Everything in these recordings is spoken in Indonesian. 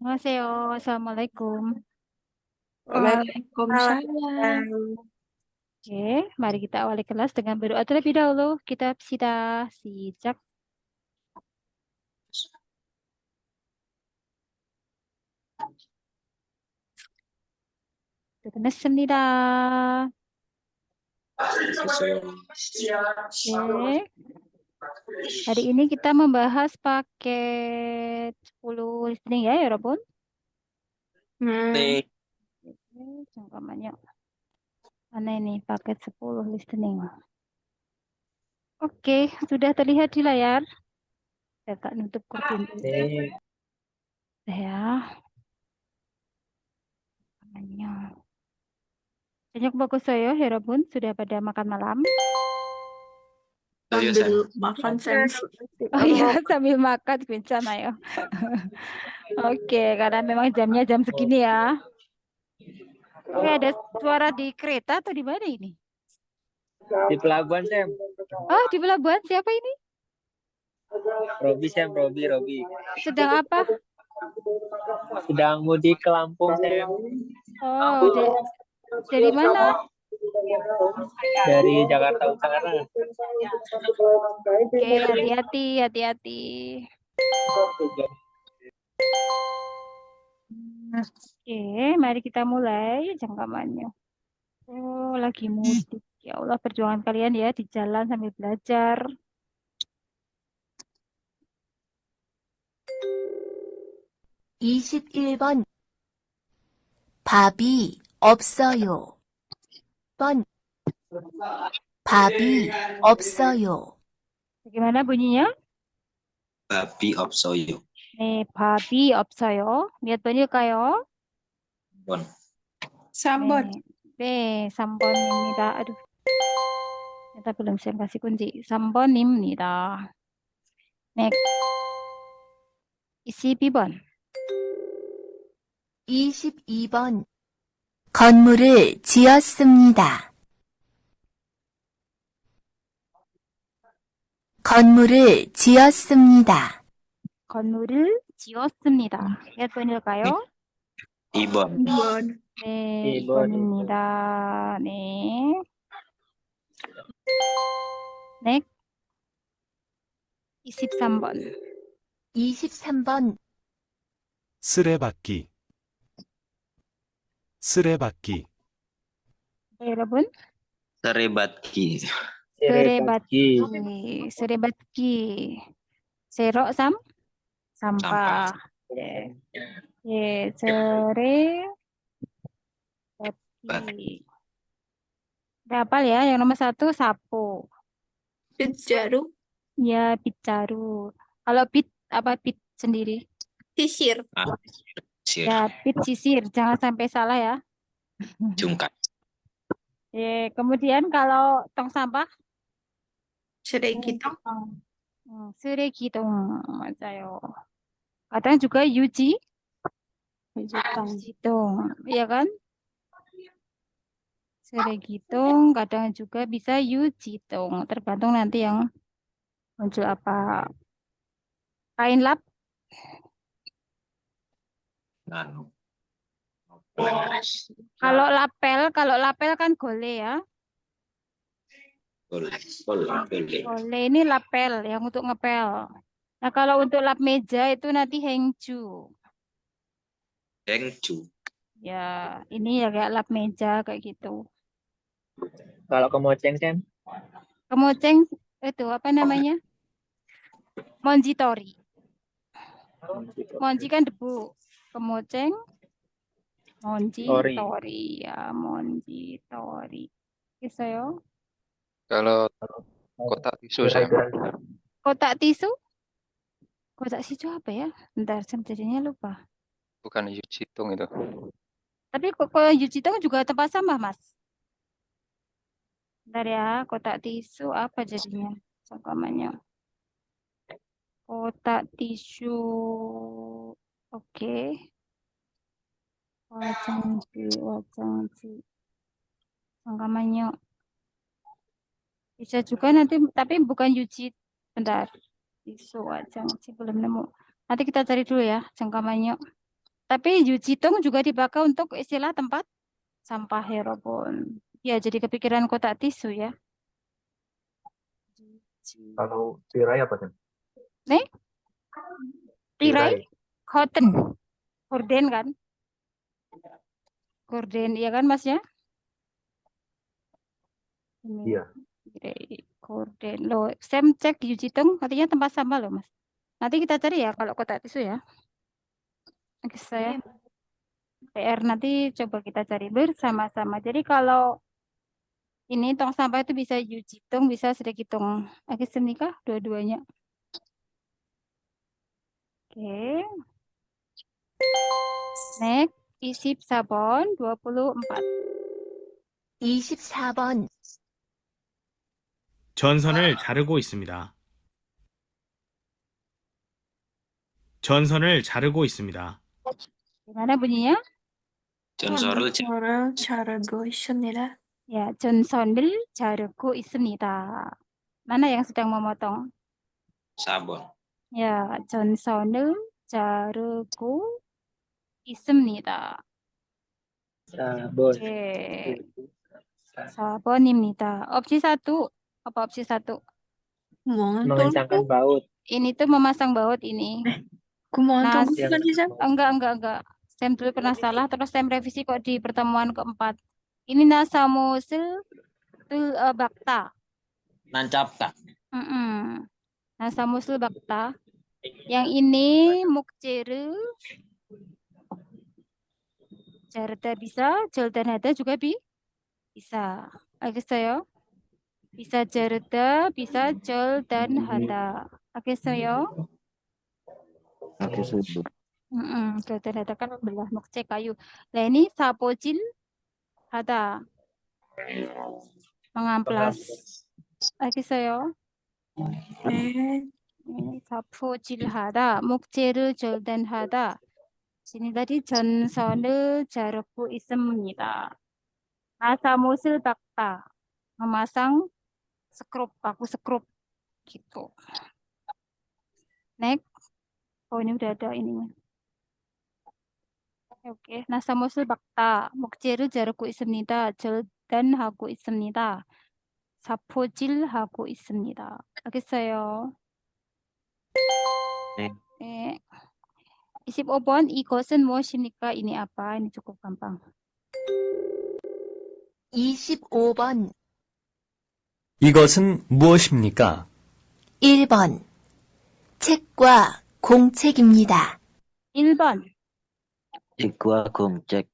안녕하세요. Assalamualaikum. Waalaikumsalam. Oke, mari kita awali kelas dengan berdoa terlebih dahulu. Kita sijak 습니다. Oke, hari ini kita membahas paket 10 listening ya, 여러분. Hmm. Oke, 잠깐만요. Mana ini paket 10 listening? Oke, sudah terlihat di layar. Saya tak nutup kurtin dulu. Ya. Namanya. Banyak bagus saya, 여러분. Sudah pada makan malam. Sambil makan sensi. Oh iya, sambil makan bencana ya. Oke, karena memang jamnya jam segini ya. Oke, ada suara di kereta atau di mana ini? Di pelabuhan, Sam. Oh, di pelabuhan. Siapa ini? Robi, Sam. Robi. Sedang apa? Sedang mudik ke Lampung, Sam. Oh, dari mana? Dari Jakarta Utara. Oke, hati-hati. Oke, mari kita mulai jangkamannya. Oh, lagi mudik. Ya Allah, perjuangan kalian ya di jalan sambil belajar. (21번) 밥이 없어요. 밥이 없어요. Bagaimana bunyinya? Babi 없어요. 네, 밥이 없어요. 몇 번일까요? Bon. 3번. 네, 3번입니다. 아duh, ternyata belum saya kasih kunci. 3번입니다. Next, 22번. 22번 건물을 지었습니다. 건물을 지었습니다. 건물을 지었습니다. 몇 번일까요? 2번. 2번. 네, 2번. 2번입니다. 네. Next, 23번. 23번 쓰레받기 네, 여러분. Serebatki. Serebatki. Serok sampah. 네. 예, serebatki. Udah hafal ya, yang nomor 1 sapu. Jarum. Ya, 빗자루. Kalau apa bit sendiri? Sisir. Sir. Ya, bit sisir. Jangan sampai salah ya. Jungkat. Kemudian kalau tong sampah? 쓰레기통. 쓰레기통. 맞아요. Kadang juga yujitung. Iya kan? 쓰레기통. Kadang juga bisa yujitung. Tergantung nanti yang muncul apa. Kain lap. Anu. Kalau lapel kan gole ya. Boleh. Gole ini lapel yang untuk ngepel. Nah, kalau untuk lap meja itu nanti hengju. Hengju. Ya, ini ya kayak lap meja kayak gitu. Kalau kemoceng, Sam? Kemoceng itu apa namanya? Monjitori. Monji kan debu. Kemoceng monjitori ya, monjitori. Bisa ya. Kalau kotak tisu saya Kotak tisu? Kotak tisu apa ya? Bentar, saya jadinya lupa. bukan yujitung itu. Tapi kalau yujitung juga tempat sampah, Mas. Bentar ya, kotak tisu apa jadinya? Sangkamannya. Kotak tisu. Oke. Wajangji. Sangkamannya. Bisa juga nanti, tapi bukan yuji. Bentar. Tisu wajangji belum nemu. Nanti kita cari dulu ya, sangkamannya. Tapi Yujitung juga dipakai untuk istilah tempat sampah Herobon. Ya, jadi kepikiran kotak tisu ya. Kalau tirai apa kan? Nih, tirai, cotton, gorden kan? Gorden, iya kan Mas ya? Ini, Iya. tirai, gorden. Loh, Sam cek Yujitung, artinya tempat sampah loh Mas. Nanti kita cari ya kalau kotak tisu ya. Oke, saya PR nanti coba kita cari bersama-sama. Jadi kalau ini tong sampah itu bisa Yujitung, bisa sedekitong. Oke, senikah dua-duanya. Oke. Next, isip sabon 24. 24번, 전선을 자르고 있습니다. 전선을 자르고 있습니다. Gimana bunyinya? 전설을 자- 저를 자르고 있습니다. Ya, 전선을 자르고 있습니다. Mana yang sedang memotong? sabon. Ya, 전선을 자르고 있습니다. Sabon. Oke, 4번입니다. Opsi 1. Apa opsi 1? Mengencangkan baut. Ini tuh memasang baut ini. 구멍 Nah, 뚫고 Yang 시작. Enggak. Sam dulu pernah salah, terus Sam revisi kok di pertemuan keempat. Ini nasamusil tul bakta. Nancapta. Nasamusil bakta. Yang ini mukjeru. Jarda bisa, jeldan hada juga bisa. Alges어요? bisa jarda, bisa jeldan hada. Alges어요? Jeldan hada kan membelah mukce kayu. Nah ini sapojil hada. Mengamplas. Alges어요? 네. sapojil hada. mukjeru jeldan hada. Sini tadi 전선을 자르고 있습니다. Nasamusil bakta. Memasang skrup, paku skrup gitu. Next. Oh, ini udah ada ininya. Oke, nasamusil bakta. 목재를 자르고 있습니다. 절단하고 있습니다. 사포질하고 있습니다. 알겠어요? 네. 네. 25번 이것은 무엇입니까? Ini apa? Ini cukup gampang. 25번, 이것은 무엇입니까? 1번, 책과 공책입니다. 1번 Cikwa kumcek.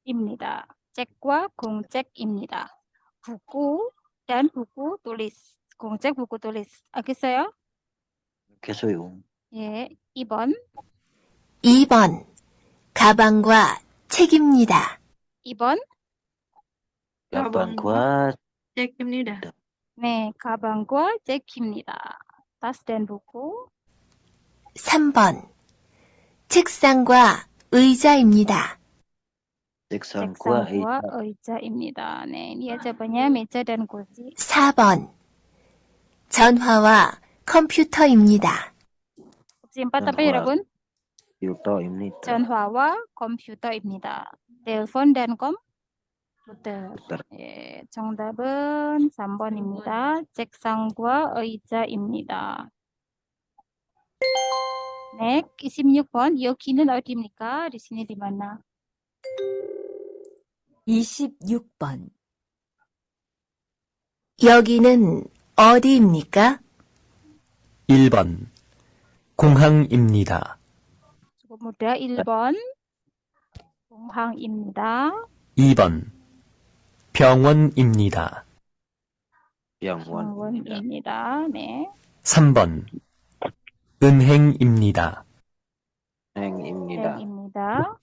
입니다. 책과 공책입니다. 부ku dan buku tulis. 공책 buku tulis. 알겠어요? Kesoyung. 예. 2번. 2번, 가방과 책입니다. 2번. Gabanggwa 책입니다. 네, 가방과 책입니다. tas dan buku. 3번, 책상과 의자입니다. 책상과 책상과 의자입니다. 네, ini jawabannya meja dan kursi. 4번, 전화와 컴퓨터입니다. opsi 4 apa 전화. 여러분? komputer입니다. 전화와 컴퓨터입니다. telepon dan komputer. komputer. 예, 정답은 3번입니다. 책상과 의자입니다. Next, 26번. 여기는 어디입니까? di sini di mana? 26번, 여기는 어디입니까? 1번 공항입니다. cukup mudah. 1번. 공항입니다. 2번 병원입니다. 병원입니다. 병원입니다. 네. 3번 은행입니다. 행입니다. 입니다.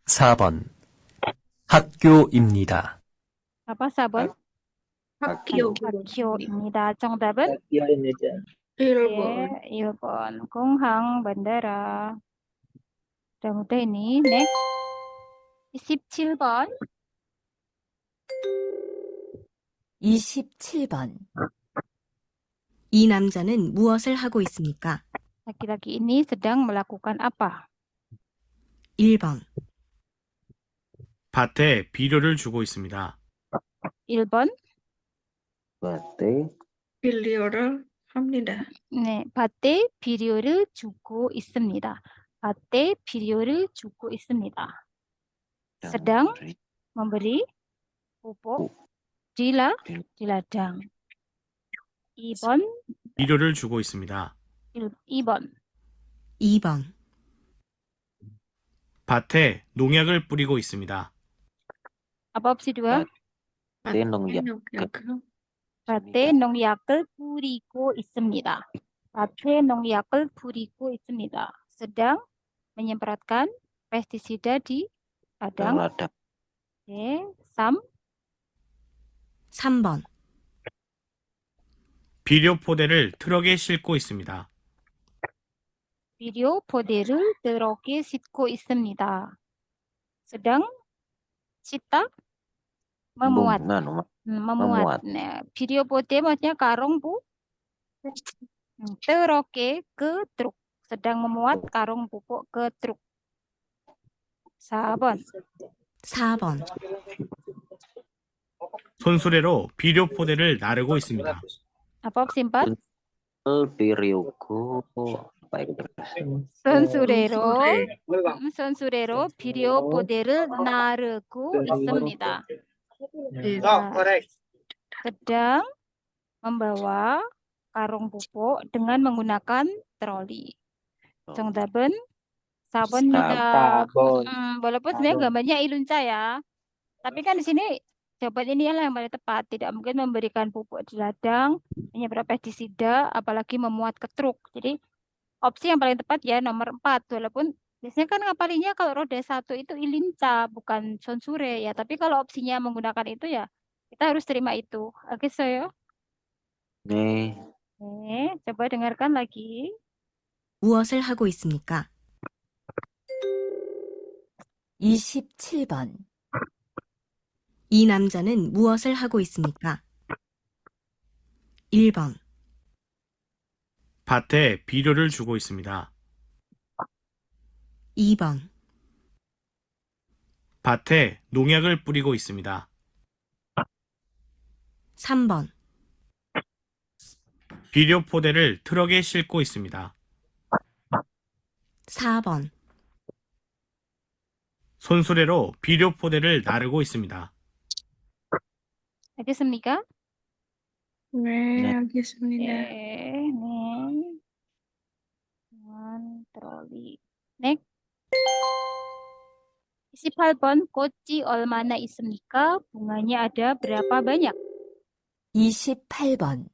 4번 학교입니다. apa 4번? 학교. 학교입니다. 정답은 Indonesia. 1번. 예, 1번. 공항, bandara. Udah mudah ini. Next. 27번. 27번. 이 남자는 무엇을 하고 있습니까? Laki-laki ini sedang melakukan apa? 1번, 밭에 비료를 주고 있습니다. 1번. 밭에 비료를 합니다. 네, 밭에 비료를 주고 있습니다. 밭에 비료를 주고 있습니다. sedang memberi pupuk di ladang. 2번. 비료를 주고 있습니다. 2번. 2번, 밭에 농약을 뿌리고 있습니다. Apa opsi 2? 밭에 농약 밭에 농약을 뿌리고 있습니다. 밭에 농약을 뿌리고 있습니다. sedang menyemprotkan pestisida di ladang. ladang. Oke, 3번, 비료 포대를 트럭에 싣고 있습니다. 비료 포대를 트럭에 싣고 있습니다. sedang 싣다 memuat. memuat. Nah, bidio pote maksudnya karung bu. Truknya ke truk. Sedang memuat karung pupuk ke truk. 4번. 4번, 손수레로 비료 포대를 나르고 있습니다. Apa opsi 4? Diriuku apa itu? 손수레로 비료 포대를 나르고 있습니다. sedang membawa karung pupuk dengan menggunakan troli. 정답은 4번입니다. Walaupun sebenarnya gambarnya ilunca ya. Tapi kan di sini jawaban ini yang paling tepat. Tidak mungkin memberikan pupuk di ladang, menyemprot pestisida, apalagi memuat ke truk. Jadi opsi yang paling tepat ya nomor 4. Walaupun biasanya kan ngapalinnya kalau roda 1 itu ilinca, bukan sonsure ya. Tapi kalau opsinya menggunakan itu ya kita harus terima itu. Oke, Soyo? 네, Oke, coba dengarkan lagi. 무엇을 하고 있습니까? 27번, 이 남자는 무엇을 하고 있습니까? 1번, 밭에 비료를 주고 있습니다. 2번, 밭에 농약을 뿌리고 있습니다. 3번, 비료 포대를 트럭에 싣고 있습니다. 4번, 손수레로 비료 포대를 나르고 있습니다. 알겠습니까? 네, 알겠습니다. 네. dengan troli. Next. 28번 꽃이 얼마나 있습니까? bunganya ada berapa banyak? 28번,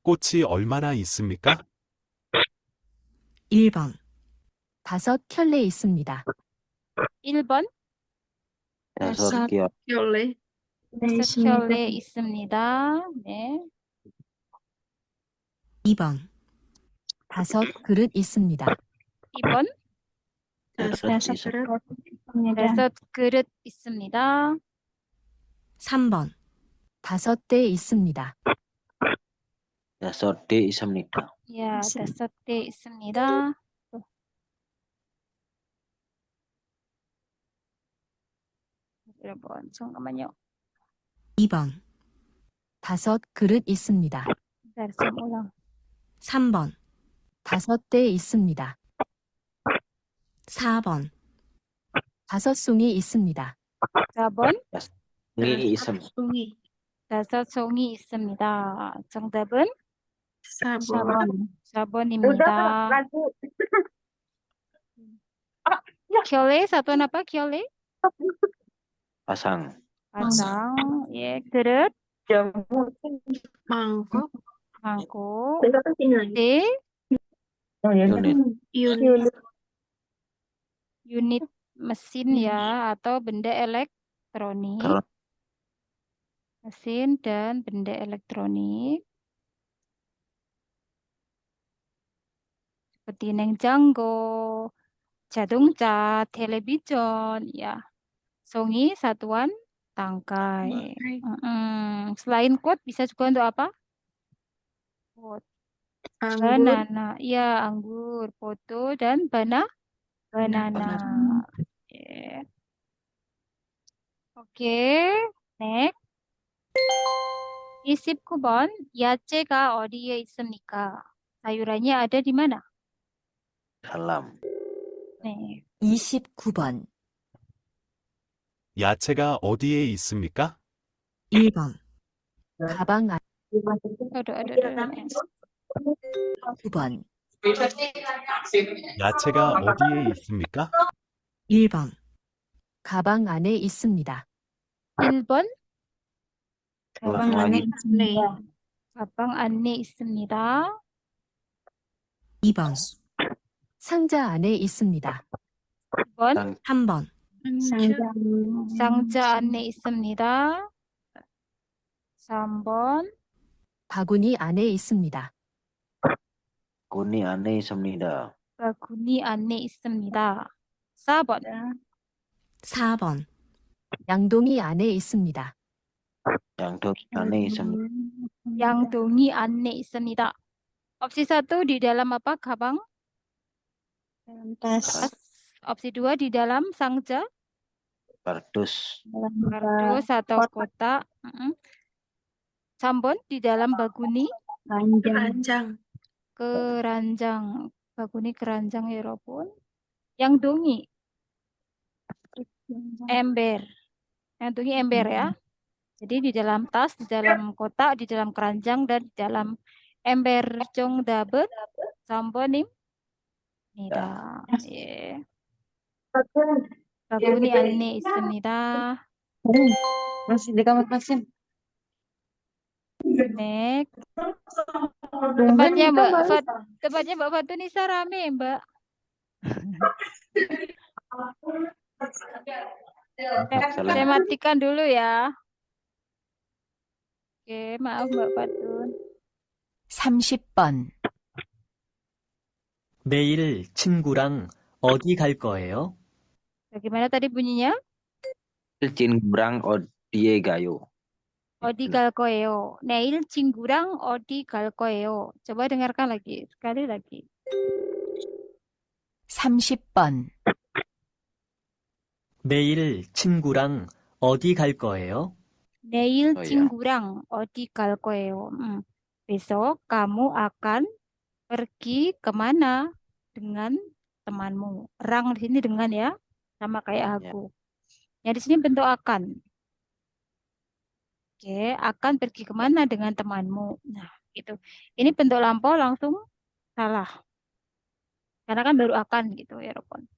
꽃이 얼마나 있습니까? 1번, 5켤레 있습니다. 1번. 다섯 개 Oleh. 5켤레 있습니다. 네. 2번, 5 그릇 있습니다. 2번. 다섯 있습니다. 5 그릇 있습니다. 3번, 5대 있습니다. 다섯 대 있습니다. Ya, 5대 있습니다. 여러분, 잠깐만요. 2번, 5 그릇 있습니다. Bentar, saya ulang. 3번, 5대 있습니다. 4번, 5송이 있습니다. 4번. Ini isem. Sungi. 5송이 있습니다. 정답은 Sabon. 4번입니다. 켤레, satuan apa 켤레? Pasang. Pasang. Ya, 그릇, Mangkok. mangkuk. D, Unit. unit mesin ya, atau benda elektronik. Terus Mesin dan benda elektronik. Seperti 냉장고, 자동차, television, ya. 송이, satuan tangkai. Selain quote, bisa juga untuk apa? Quote. Anggur. Banana, ya anggur, foto dan banana. Oke. Oke, next. 29번, 야채가 어디에 있습니까? sayurannya ada di mana? Dalam. 네. 29번. 야채가 어디에 있습니까? 1번. 가방 안, Aduh. 9번. 야채가 어디에 있습니까? 1번. 가방 안에 있습니다. 1번, Ulang lagi. 가방 안에 있습니다. 2번. 상자 안에 있습니다. 2번, 3번. 상자 안에 있습니다. 3번, 바구니 안에 있습니다. Kuni aneh semnida. 바구니 안에 있습니다. 4번, 4번. 양동이 안에 있습니다. Yang dok aneh semnida. 양동이 안에 있습니다. Opsi 1 di dalam apa? Gagang. Tas. Opsi 2 di dalam 상자. Kardus. Kardus atau kotak. 3번 di dalam baguni. keranjang. Keranjang. Baguni keranjang 여러분. 양동이. Ember. 양동이 ember ya. Jadi di dalam tas, di dalam kotak, di dalam keranjang, dan di dalam ember 정답은 3번입니다. 예. 바구니 안에 있습니다. Masih di kamar pasien. Next. Tempatnya Mbak Fatunisa rame, Mbak. Saya matikan dulu ya. Oke, maaf Mbak Fatun. 30번. 내일 친구랑 어디 갈 거예요? Bagaimana tadi bunyinya? Cinbrang odie gayo. 어디 갈 거예요? 내일 친구랑 어디 갈 거예요? coba dengarkan lagi, sekali lagi. 30번. 내일 친구랑 어디 갈 거예요? 내일 Oh, iya. 친구랑 어디 갈 거예요? Besok kamu akan pergi kemana dengan temanmu? Rang di sini dengan ya, sama kayak aku. Ya di sini bentuk akan. Oke, akan pergi kemana dengan temanmu? Nah, gitu. Ini bentuk lampau langsung salah. Karena kan baru akan gitu ya, Rokon.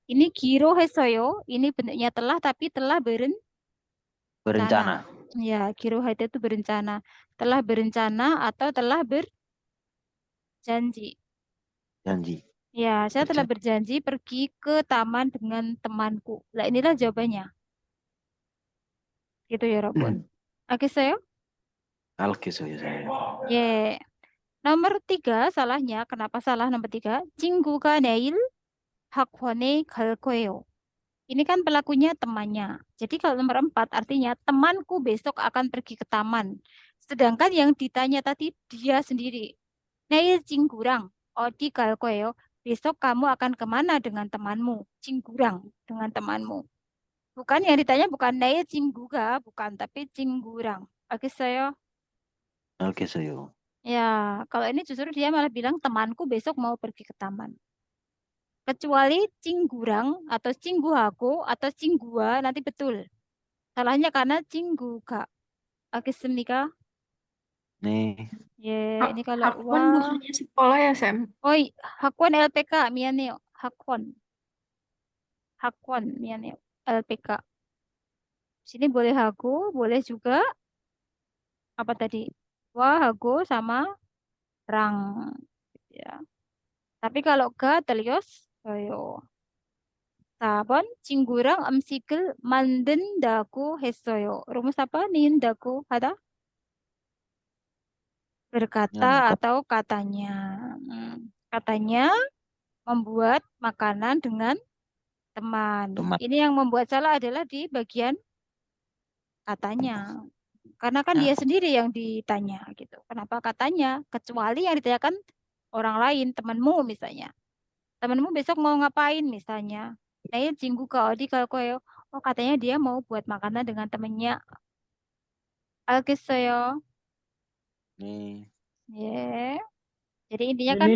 Ini kiro hesoyo, ini bentuknya telah tapi telah Berencana. Ya, kiro haite itu berencana. Telah berencana atau telah berjanji. Janji. Ya, saya telah berjanji pergi ke taman dengan temanku. Nah, inilah jawabannya. Gitu ya, Robon. Oke, saya. Alkis ya saya. 예. nomor 3 salahnya. Kenapa salah nomor 3? 친구가 내일 학원에 갈 거예요. Ini kan pelakunya temannya. Jadi kalau nomor 4 artinya temanku besok akan pergi ke taman. Sedangkan yang ditanya tadi dia sendiri. 내일 친구랑 어디 갈 거예요? Besok kamu akan kemana dengan temanmu? 친구랑 dengan temanmu. Bukan yang ditanya bukan 내일 친구가 bukan tapi 친구랑. Oke saya. Alkis yo. Ya, kalau ini justru dia malah bilang temanku besok mau pergi ke taman. Kecuali 친구랑 atau 친구하고 atau 친구와 nanti betul. Salahnya karena 친구가. Al겠습니까? Nih. Ya, ini kalau Hakwan bukannya sekolah ya, Sam? Oh, 학원 LPK 미안해요. 학원 미안해요. LPK. Sini boleh hago, boleh juga apa tadi? Wah, hago sama rang. Ya. Tapi kalau ga terlios, ayo. 4번 친구랑 음식을 만든다고 했어요. rumus apa? nindaku ada? Berkata atau katanya. Katanya membuat makanan dengan teman. Ini yang membuat salah adalah di bagian katanya. Karena kan dia sendiri yang ditanya gitu. Kenapa katanya? Kecuali yang ditanyakan orang lain, temanmu misalnya. Temenmu besok mau ngapain misalnya. 내일 친구가 어디 갈 거예요? Oh, katanya dia mau buat makanan dengan temennya. 알겠어요. 네. Ya. Jadi intinya kan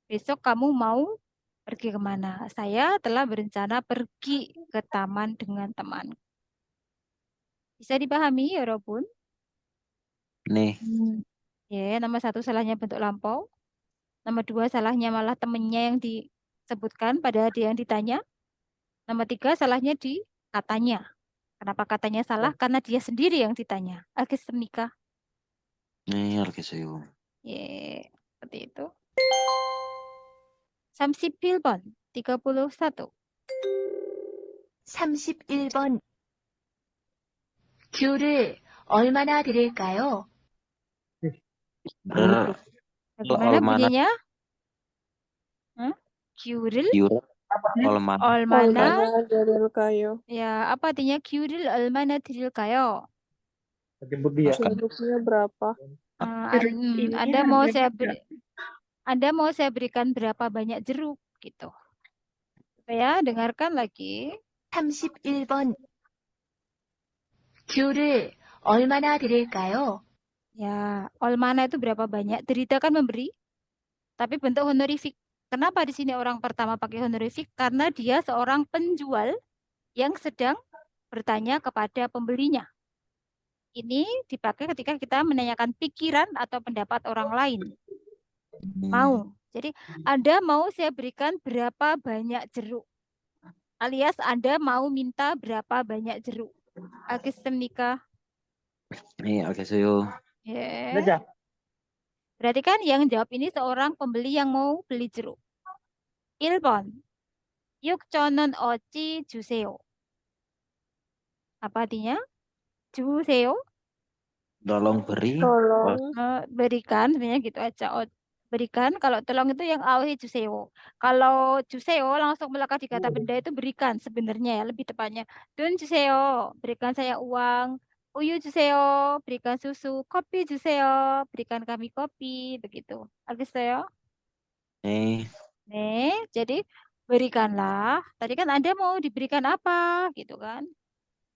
besok kamu mau pergi kemana? Saya telah berencana pergi ke taman dengan teman. Bisa dipahami, ya, Robun? 네. Ya, nomor 1 salahnya bentuk lampau. Nomor 2 salahnya malah temennya yang disebutkan pada dia yang ditanya. Nomor 3 salahnya di katanya. Kenapa katanya salah? Karena dia sendiri yang ditanya. Algestemika. 네, 알겠어요. Ya, seperti itu. 31번, 31. 31번. 귤을 얼마나 드릴까요? Bagaimana 얼마나 bunyinya? Kyuril 귤 얼마나 얼마나 드릴까요? ya apa artinya kyuril 얼마나 드릴까요? Jemput dia. Jeruknya berapa? Anda mau saya Anda mau saya berikan berapa banyak jeruk gitu. Ya, dengarkan lagi. 31번. 귤을 얼마나 드릴까요? Ya, 얼마나 itu berapa banyak? Derita kan memberi, tapi bentuk honorifik. Kenapa di sini orang pertama pakai honorifik? Karena dia seorang penjual yang sedang bertanya kepada pembelinya. Ini dipakai ketika kita menanyakan pikiran atau pendapat orang lain. Mau. Jadi, Anda mau saya berikan berapa banyak jeruk? Alias Anda mau minta berapa banyak jeruk? Algestemnika. 네, 알겠어요. Ya. Berarti kan yang jawab ini seorang pembeli yang mau beli jeruk. 1번. 6,000원 어치 주세요. Apa artinya? 주세요. Tolong beri. Berikan, sebenarnya gitu aja. Berikan, kalau tolong itu yang aohi 주세요. Kalau 주세요 langsung melekat di kata benda itu berikan sebenarnya ya, lebih tepatnya. 돈 주세요. Berikan saya uang. 우유 주세요. Berikan susu. kopi 주세요. Berikan kami kopi. Begitu. 알겠어요? 네. Nih, jadi berikanlah. Tadi kan Anda mau diberikan apa, gitu kan?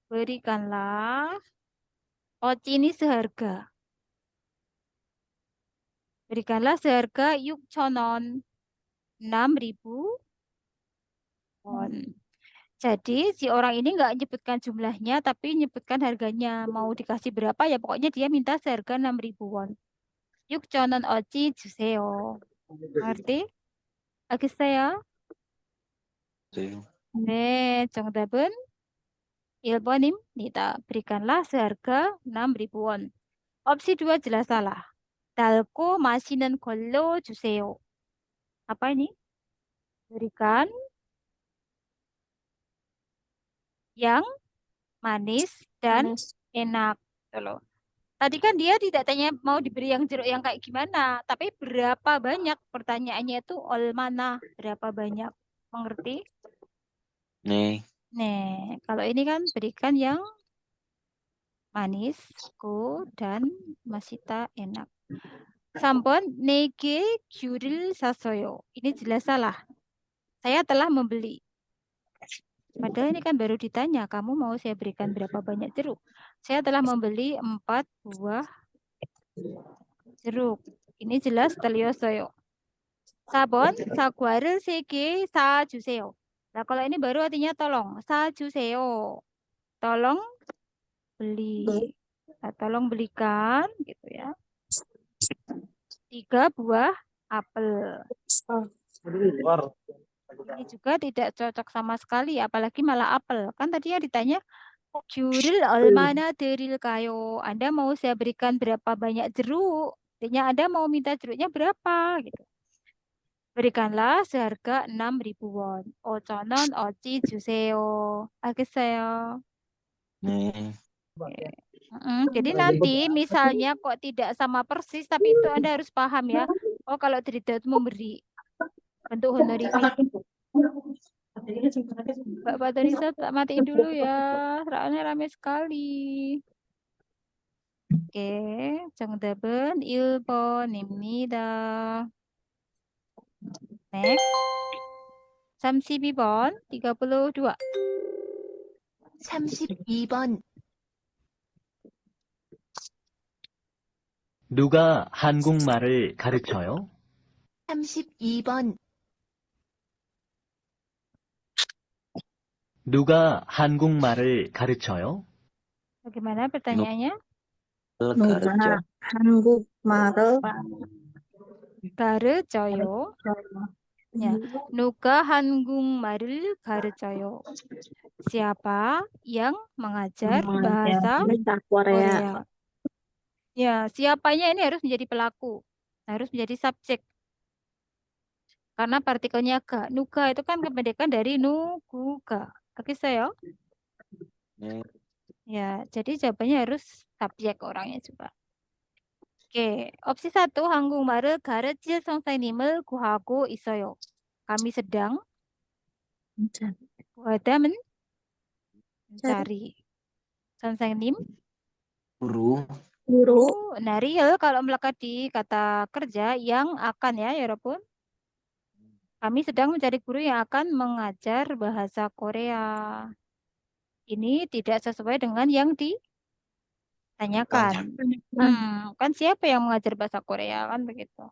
Berikanlah. Oci ini seharga. Berikanlah seharga 6,000원. 6.000 won. Jadi si orang ini nggak nyebutkan jumlahnya, tapi nyebutkan harganya. Mau dikasih berapa ya, pokoknya dia minta seharga 6.000 won. 6,000원 어치 주세요. Ngerti? 알겠어요? 네. 네, 정답은 1번입니다. Berikanlah seharga 6.000 won. Opsi 2 jelas salah. 달고 마시는 걸로 주세요. Apa ini? Berikan yang manis dan enak. Gitu loh. Tadi kan dia tidak tanya mau diberi yang jeruk yang kayak gimana, tapi berapa banyak, pertanyaannya itu 얼마나, berapa banyak. Mengerti? 네. Nih, kalau ini kan berikan yang manis, dan masita enak. 3번, 내게 귤을 샀어요. Ini jelas salah. Saya telah membeli. Padahal ini kan baru ditanya, kamu mau saya berikan berapa banyak jeruk? Saya telah membeli 4 buah jeruk. Ini jelas 들렸어요. 4번, 사과를 3개 사주세요. Nah, kalau ini baru artinya tolong. 사주세요. Tolong beli. Nah, tolong belikan, gitu ya. 3 buah apel. Ini juga tidak cocok sama sekali, apalagi malah apel. Kan tadi ya ditanya, 귤을 얼마나 드릴까요? Anda mau saya berikan berapa banyak jeruk? Artinya Anda mau minta jeruknya berapa? Gitu. Berikanlah seharga 6.000 won. 5,000원 어치 주세요. 알겠어요? 네. Jadi nanti misalnya kok tidak sama persis, tapi itu Anda harus paham ya. Oh, kalau Drida itu memberi bentuk honorifik. Mbak Patrisa tak matiin dulu ya. Soalnya rame sekali. Oke, 정답은 1번입니다. Next. 32번, 32. 32번, 누가 한국말을 가르쳐요? 32번, 누가 한국말을 가르쳐요? Bagaimana pertanyaannya? 가르쳐. 한국말을 가르쳐요. Ya, 누가 한국말을 가르쳐요? Siapa yang mengajar bahasa Korea? Ya, siapanya ini harus menjadi pelaku. Harus menjadi subjek. Karena partikelnya ga. Nuga itu kan kependekan dari nuguga. Oke, saya. 네. Ya, jadi jawabannya harus subjek orangnya juga. Oke, opsi 1 한국말을 가르칠 선생님을 구하고 있어요. Kami sedang guada mencari. 선생님, guru. guru. Nah, real kalau melekat di kata kerja yang akan ya, 여러분. Kami sedang mencari guru yang akan mengajar bahasa Korea. Ini tidak sesuai dengan yang ditanyakan. Kan siapa yang mengajar bahasa Korea kan begitu.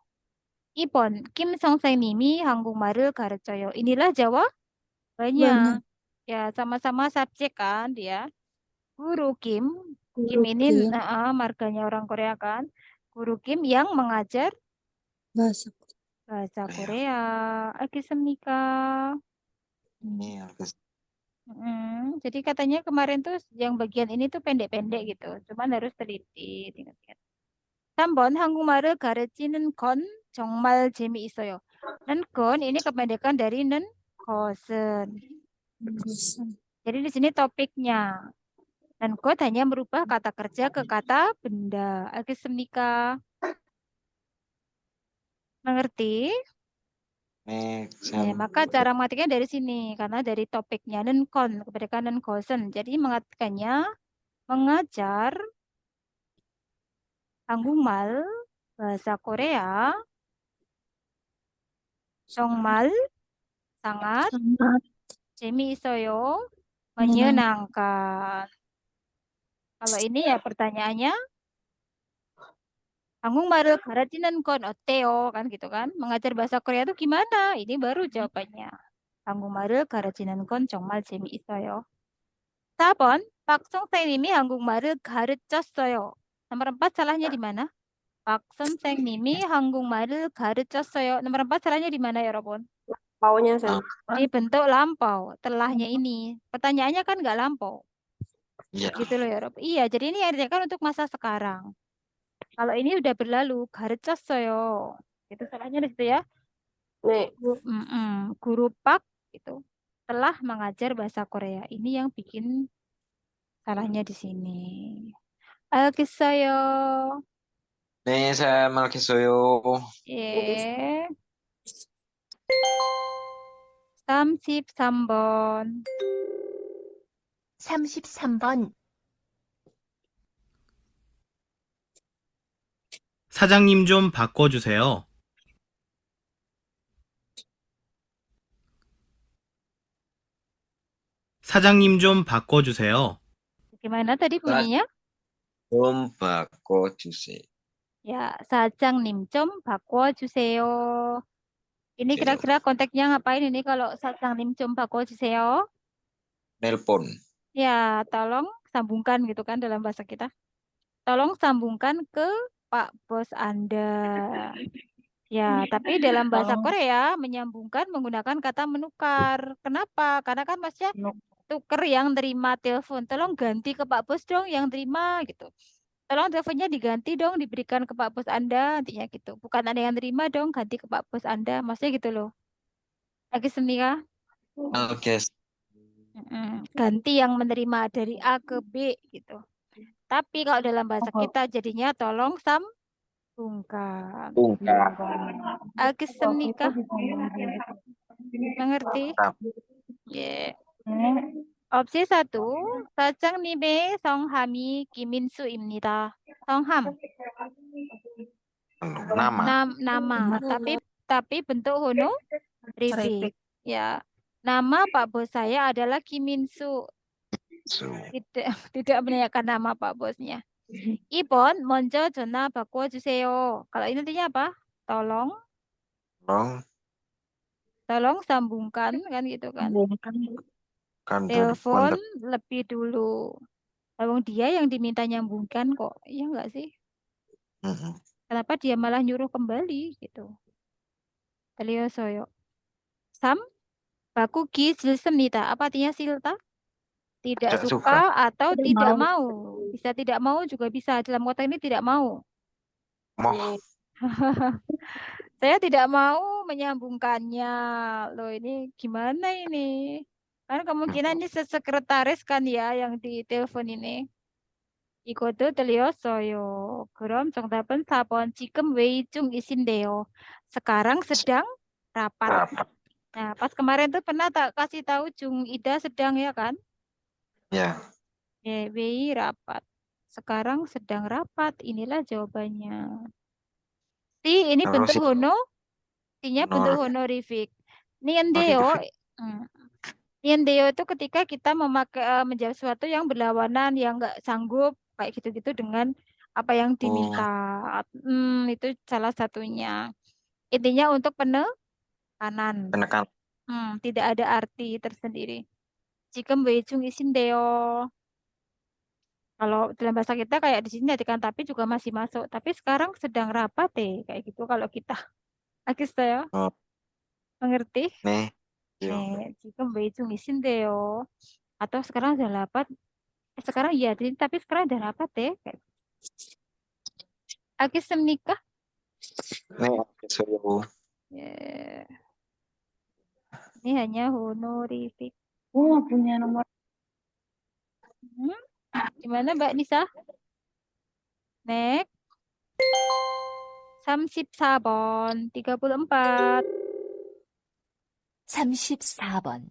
2번, 김 선생님이 한국말을 가르쳐요. Inilah jawabannya. Ya, sama-sama subjek kan dia. Guru Kim. Kim ini marganya orang Korea kan. Guru Kim yang mengajar bahasa Korea. 알겠습니까? 네, 알겠습니다. Jadi katanya kemarin tuh yang bagian ini tuh pendek-pendek gitu. Cuman harus teliti. Ingat-ingat. 3번, 한국말을 가르치는 건 정말 재미있어요. 는 건 ini kependekan dari 는 것은. Jadi di sini topiknya. Dan 것 hanya merubah kata kerja ke kata benda. 알겠습니까? Mengerti? 네, Ya, maka cara mengartikannya dari sini. Karena dari topiknya 는 건, kependekan 는 것은. Jadi mengartikannya mengajar 한국말 bahasa Korea 정말 sangat 재미있어요. menyenangkan. Kalau ini ya pertanyaannya 한국말을 가르치는 건 어때요? Kan gitu kan. Mengajar bahasa Korea itu gimana? Ini baru jawabannya. 한국말을 가르치는 건 정말 재미있어요. 4번, 박 선생님이 한국말을 가르쳤어요. Nomor 4 salahnya di mana? 박 선생님이 한국말을 가르쳤어요. Nomor 4 salahnya di mana, 여러분? maunya saya. Di bentuk lampau. Telahnya ini. Pertanyaannya kan nggak lampau. Ya. Gitu loh, 여러분. Iya, jadi ini artinya untuk masa sekarang. Kalau ini udah berlalu, 가르쳤어요. Itu salahnya di situ ya. 네. Guru Pak itu telah mengajar bahasa Korea. Ini yang bikin salahnya di sini. 알겠어요. 네, 잘 알겠어요. 예. 33번. 33번, 사장님 좀 바꿔주세요. 사장님 좀 바꿔주세요. Gimana tadi bunyinya? 좀 바꿔주세요. Ya, 사장님 좀 바꿔주세요. Ini kira-kira konteksnya ngapain ini kalau 사장님 좀 바꿔주세요? 넬폰. Ya, tolong sambungkan gitu kan dalam bahasa kita. Tolong sambungkan ke Pak Bos Anda. Ya, tapi dalam bahasa Korea menyambungkan menggunakan kata menukar. Kenapa? Karena kan maksudnya tuker yang terima telepon. Tolong ganti ke Pak Bos dong yang terima gitu. Tolong teleponnya diganti dong, diberikan ke Pak Bos Anda, intinya gitu. Bukan Anda yang terima dong, ganti ke Pak Bos Anda. Maksudnya gitu loh. Lagi semika? Oke. Ganti yang menerima dari A ke B gitu. Tapi kalau dalam bahasa kita jadinya tolong sambungkan. Lagi semika? Mengerti? 예. opsi 1, 사장님의 성함이 김인수입니다. 성함. Nama. Nama. Tapi bentuk Rifik. Ya. Nama Pak Bos saya adalah Kim Min Soo. So, Tidak menanyakan nama Pak Bosnya. 2번 먼저 전화 바꿔주세요. Kalau ini artinya apa? Tolong sambungkan kan gitu kan. kan Telepon lebih dulu. Wong dia yang diminta nyambungkan kok. Iya enggak sih? Kenapa dia malah nyuruh kembali gitu? 들려서요. 3. 바꾸기 싫습니다. Apa artinya silta? Tidak Tidak suka atau tidak mau. Bisa tidak mau juga bisa. Dalam konteks ini tidak mau. Saya tidak mau menyambungkannya. Loh ini gimana ini? Kan kemungkinan ini sekretaris kan ya yang di telepon ini. 이것도 들렸어요. 그럼 정답은 4번. 지금 회의 중이신데요. Sekarang sedang rapat. Nah, pas kemarin tuh pernah tak kasih tahu Jung Ida sedang ya kan? Ya. Wei rapat. Sekarang sedang rapat. Inilah jawabannya. Ti ini Terus bentuk hono. Tinya bentuk honorific. Niendeo. Niendeo itu ketika kita memakai menjawab sesuatu yang berlawanan, yang nggak sanggup kayak gitu-gitu dengan apa yang diminta. Itu salah satunya. Intinya untuk penekanan. Tidak ada arti tersendiri. 지금 회의 중이신데요. Kalau dalam bahasa kita kayak di sini artikan tapi juga masih masuk. Tapi sekarang sedang rapat kayak gitu kalau kita. Agusnya mengerti? 네. 지금 회의 중이신데요. Atau sekarang sudah rapat. Sekarang iya, tapi sekarang sudah rapat kayak. Agusnya 네, 알겠어요. Ini hanya honorific. punya nomor. Gimana Mbak Nisa? Next. 34번, 34. 34번.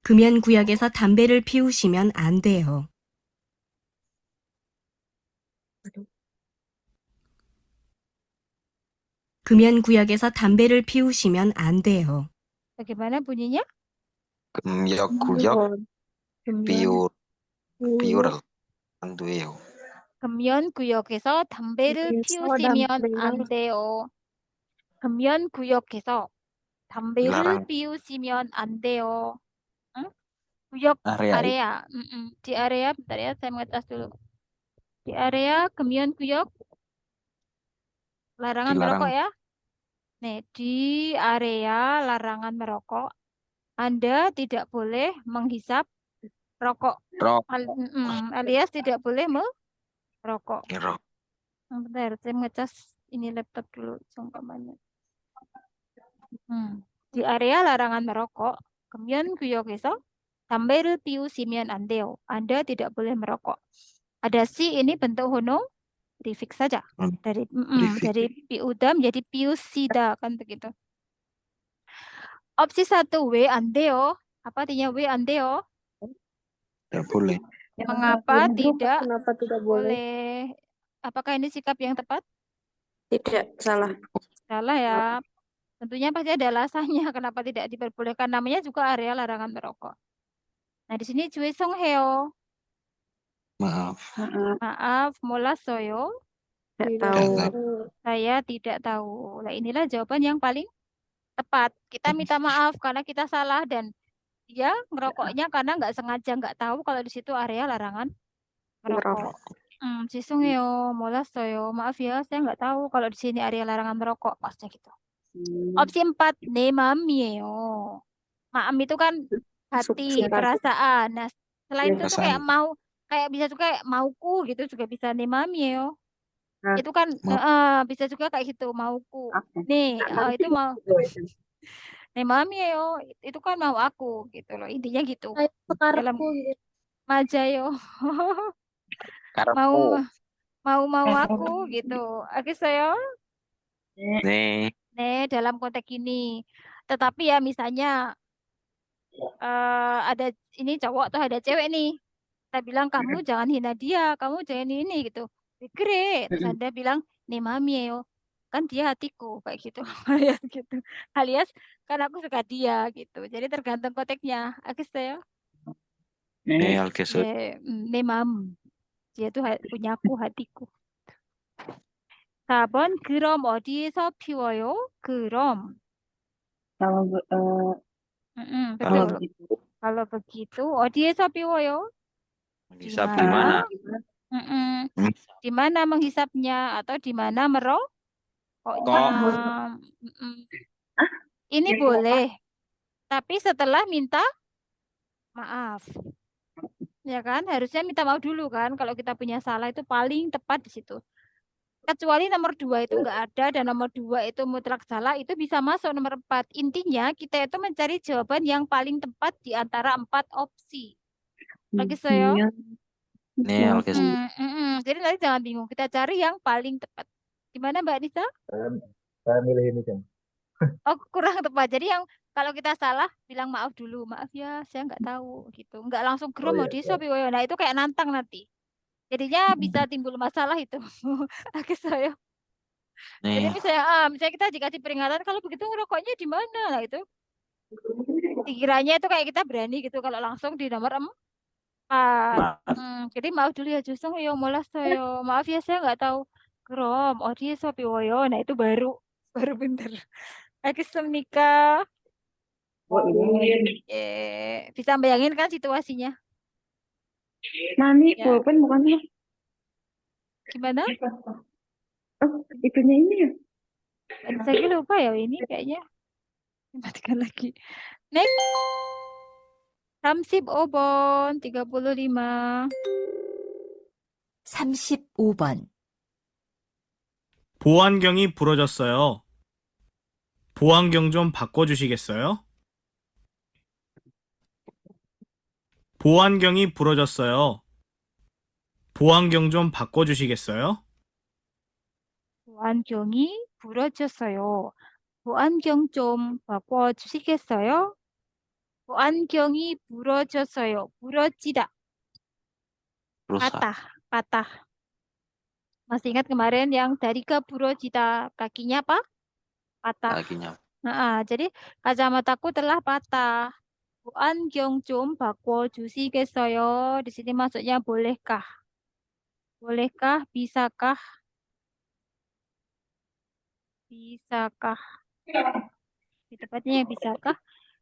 금연구역에서 담배를 피우시면 안 돼요. 금연구역에서 담배를 피우시면 안 돼요. Bagaimana bunyinya? 금역구역 비율을 안 돼요. 금연구역에서 담배를 피우시면 안 돼요. 금연구역에서 담배를 piusi면 안 돼요. Guyok area. Di area, bentar ya, saya mengetes dulu. Di area 금연구역 larangan merokok ya. Nih, di area larangan merokok, Anda tidak boleh menghisap rokok. Alias tidak boleh merokok. Bentar, saya ngecas ini laptop dulu seumpamanya. Di area larangan merokok, 금연구역에서 담배를 피우시면 안 돼요. Anda tidak boleh merokok. Ada si ini bentuk honorific saja. Dari piuda menjadi piusida kan begitu. Opsi 1 W 안 돼요. Apa artinya W 안 돼요? Tidak boleh. Mengapa tidak Kenapa tidak boleh? boleh? Apakah ini sikap yang tepat? Tidak, salah. Salah ya. Tentunya pasti ada alasannya kenapa tidak diperbolehkan. Namanya juga area larangan merokok. Nah, di sini 죄송해요. Maaf, 몰랐어요. Tidak tahu. Saya tidak tahu. Nah, inilah jawaban yang paling tepat. Kita minta maaf karena kita salah dan dia ngerokoknya karena nggak sengaja, nggak tahu kalau di situ area larangan merokok. 죄송해요, 몰랐어요. Maaf ya, saya nggak tahu kalau di sini area larangan merokok. Pasnya gitu. Opsi 4, 내 마음이에요. Maam itu kan hati, perasaan. Nah, selain itu tuh kayak mau, kayak bisa juga kayak mauku gitu juga bisa 내 마음이에요. Itu kan bisa juga kayak gitu, mauku. Nih, itu mau. 내 마음이에요. Itu kan mau aku gitu loh. Intinya gitu. Dalam majayo. mau aku gitu. Agusnya. Nih, dalam konteks ini. Tetapi ya misalnya ada ini cowok atau ada cewek nih. Kita bilang kamu jangan hina dia, kamu jangan ini gitu. Keren. Terus Anda bilang nih mami yo. kan dia hatiku kayak gitu. Alias gitu. Alias kan aku suka dia gitu. Jadi tergantung konteksnya. 알겠어요? 네, 알겠어요. 내 마음. dia tuh punyaku, hatiku. 4번 그럼 어디에서 피워요? 그럼. Kalau Kalau betul. Kalau begitu 어디에서 피워요? menghisap di mana? Di mana menghisapnya atau di mana merokoknya? Ini boleh, tapi setelah minta maaf. Ya kan? Harusnya minta maaf dulu kan. Kalau kita punya salah itu paling tepat di situ. Kecuali nomor 2 itu enggak ada dan nomor 2 itu mutlak salah, itu bisa masuk nomor 4. Intinya kita itu mencari jawaban yang paling tepat di antara 4 opsi. Lagi saya. 네, 알겠습니다. Jadi nanti jangan bingung. Kita cari yang paling tepat. Gimana Mbak Nisa? Saya milih ini, Jeng. Oh, kurang tepat. Jadi yang kalau kita salah bilang maaf dulu. Maaf ya, saya nggak tahu gitu. Nggak langsung iya, gerom desa piwoyo. Nah, itu kayak nantang nanti. Jadinya bisa timbul masalah itu. Lagi saya. Jadi 네, misalnya kita dikasih peringatan kalau begitu ngerokoknya di mana? Nah, itu dikiranya itu kayak kita berani gitu kalau langsung di nomor 4. Jadi maaf dulu ya Jusung, yo molas saya. Maaf ya saya nggak tahu. Gerom, 어디에서 piwoyo. Nah, itu baru bener. 알겠습니까? Bisa bayangin kan situasinya? Mami, Ya. pulpen bukan sih? Gimana? Oh, itunya ini ya? Saya lupa ya ini kayaknya. Matikan lagi. Next. 35번, 35. 35번. 보안경이 부러졌어요. 보안경 좀 바꿔주시겠어요? 보안경이 부러졌어요. 보안경 좀 바꿔주시겠어요? 보안경이 부러졌어요. 보안경 좀 바꿔주시겠어요? 보안경이 부러졌어요. 부러지다. rusak. patah. Masih ingat kemarin yang dari ke burojiта, kakinya apa? Patah. Kakinya. jadi kacamataku telah patah. 보안경 좀 바꿔주시겠어요? Di sini maksudnya bolehkah? Bolehkah? Bisakah? Bisakah? Di tempatnya yang bisakah?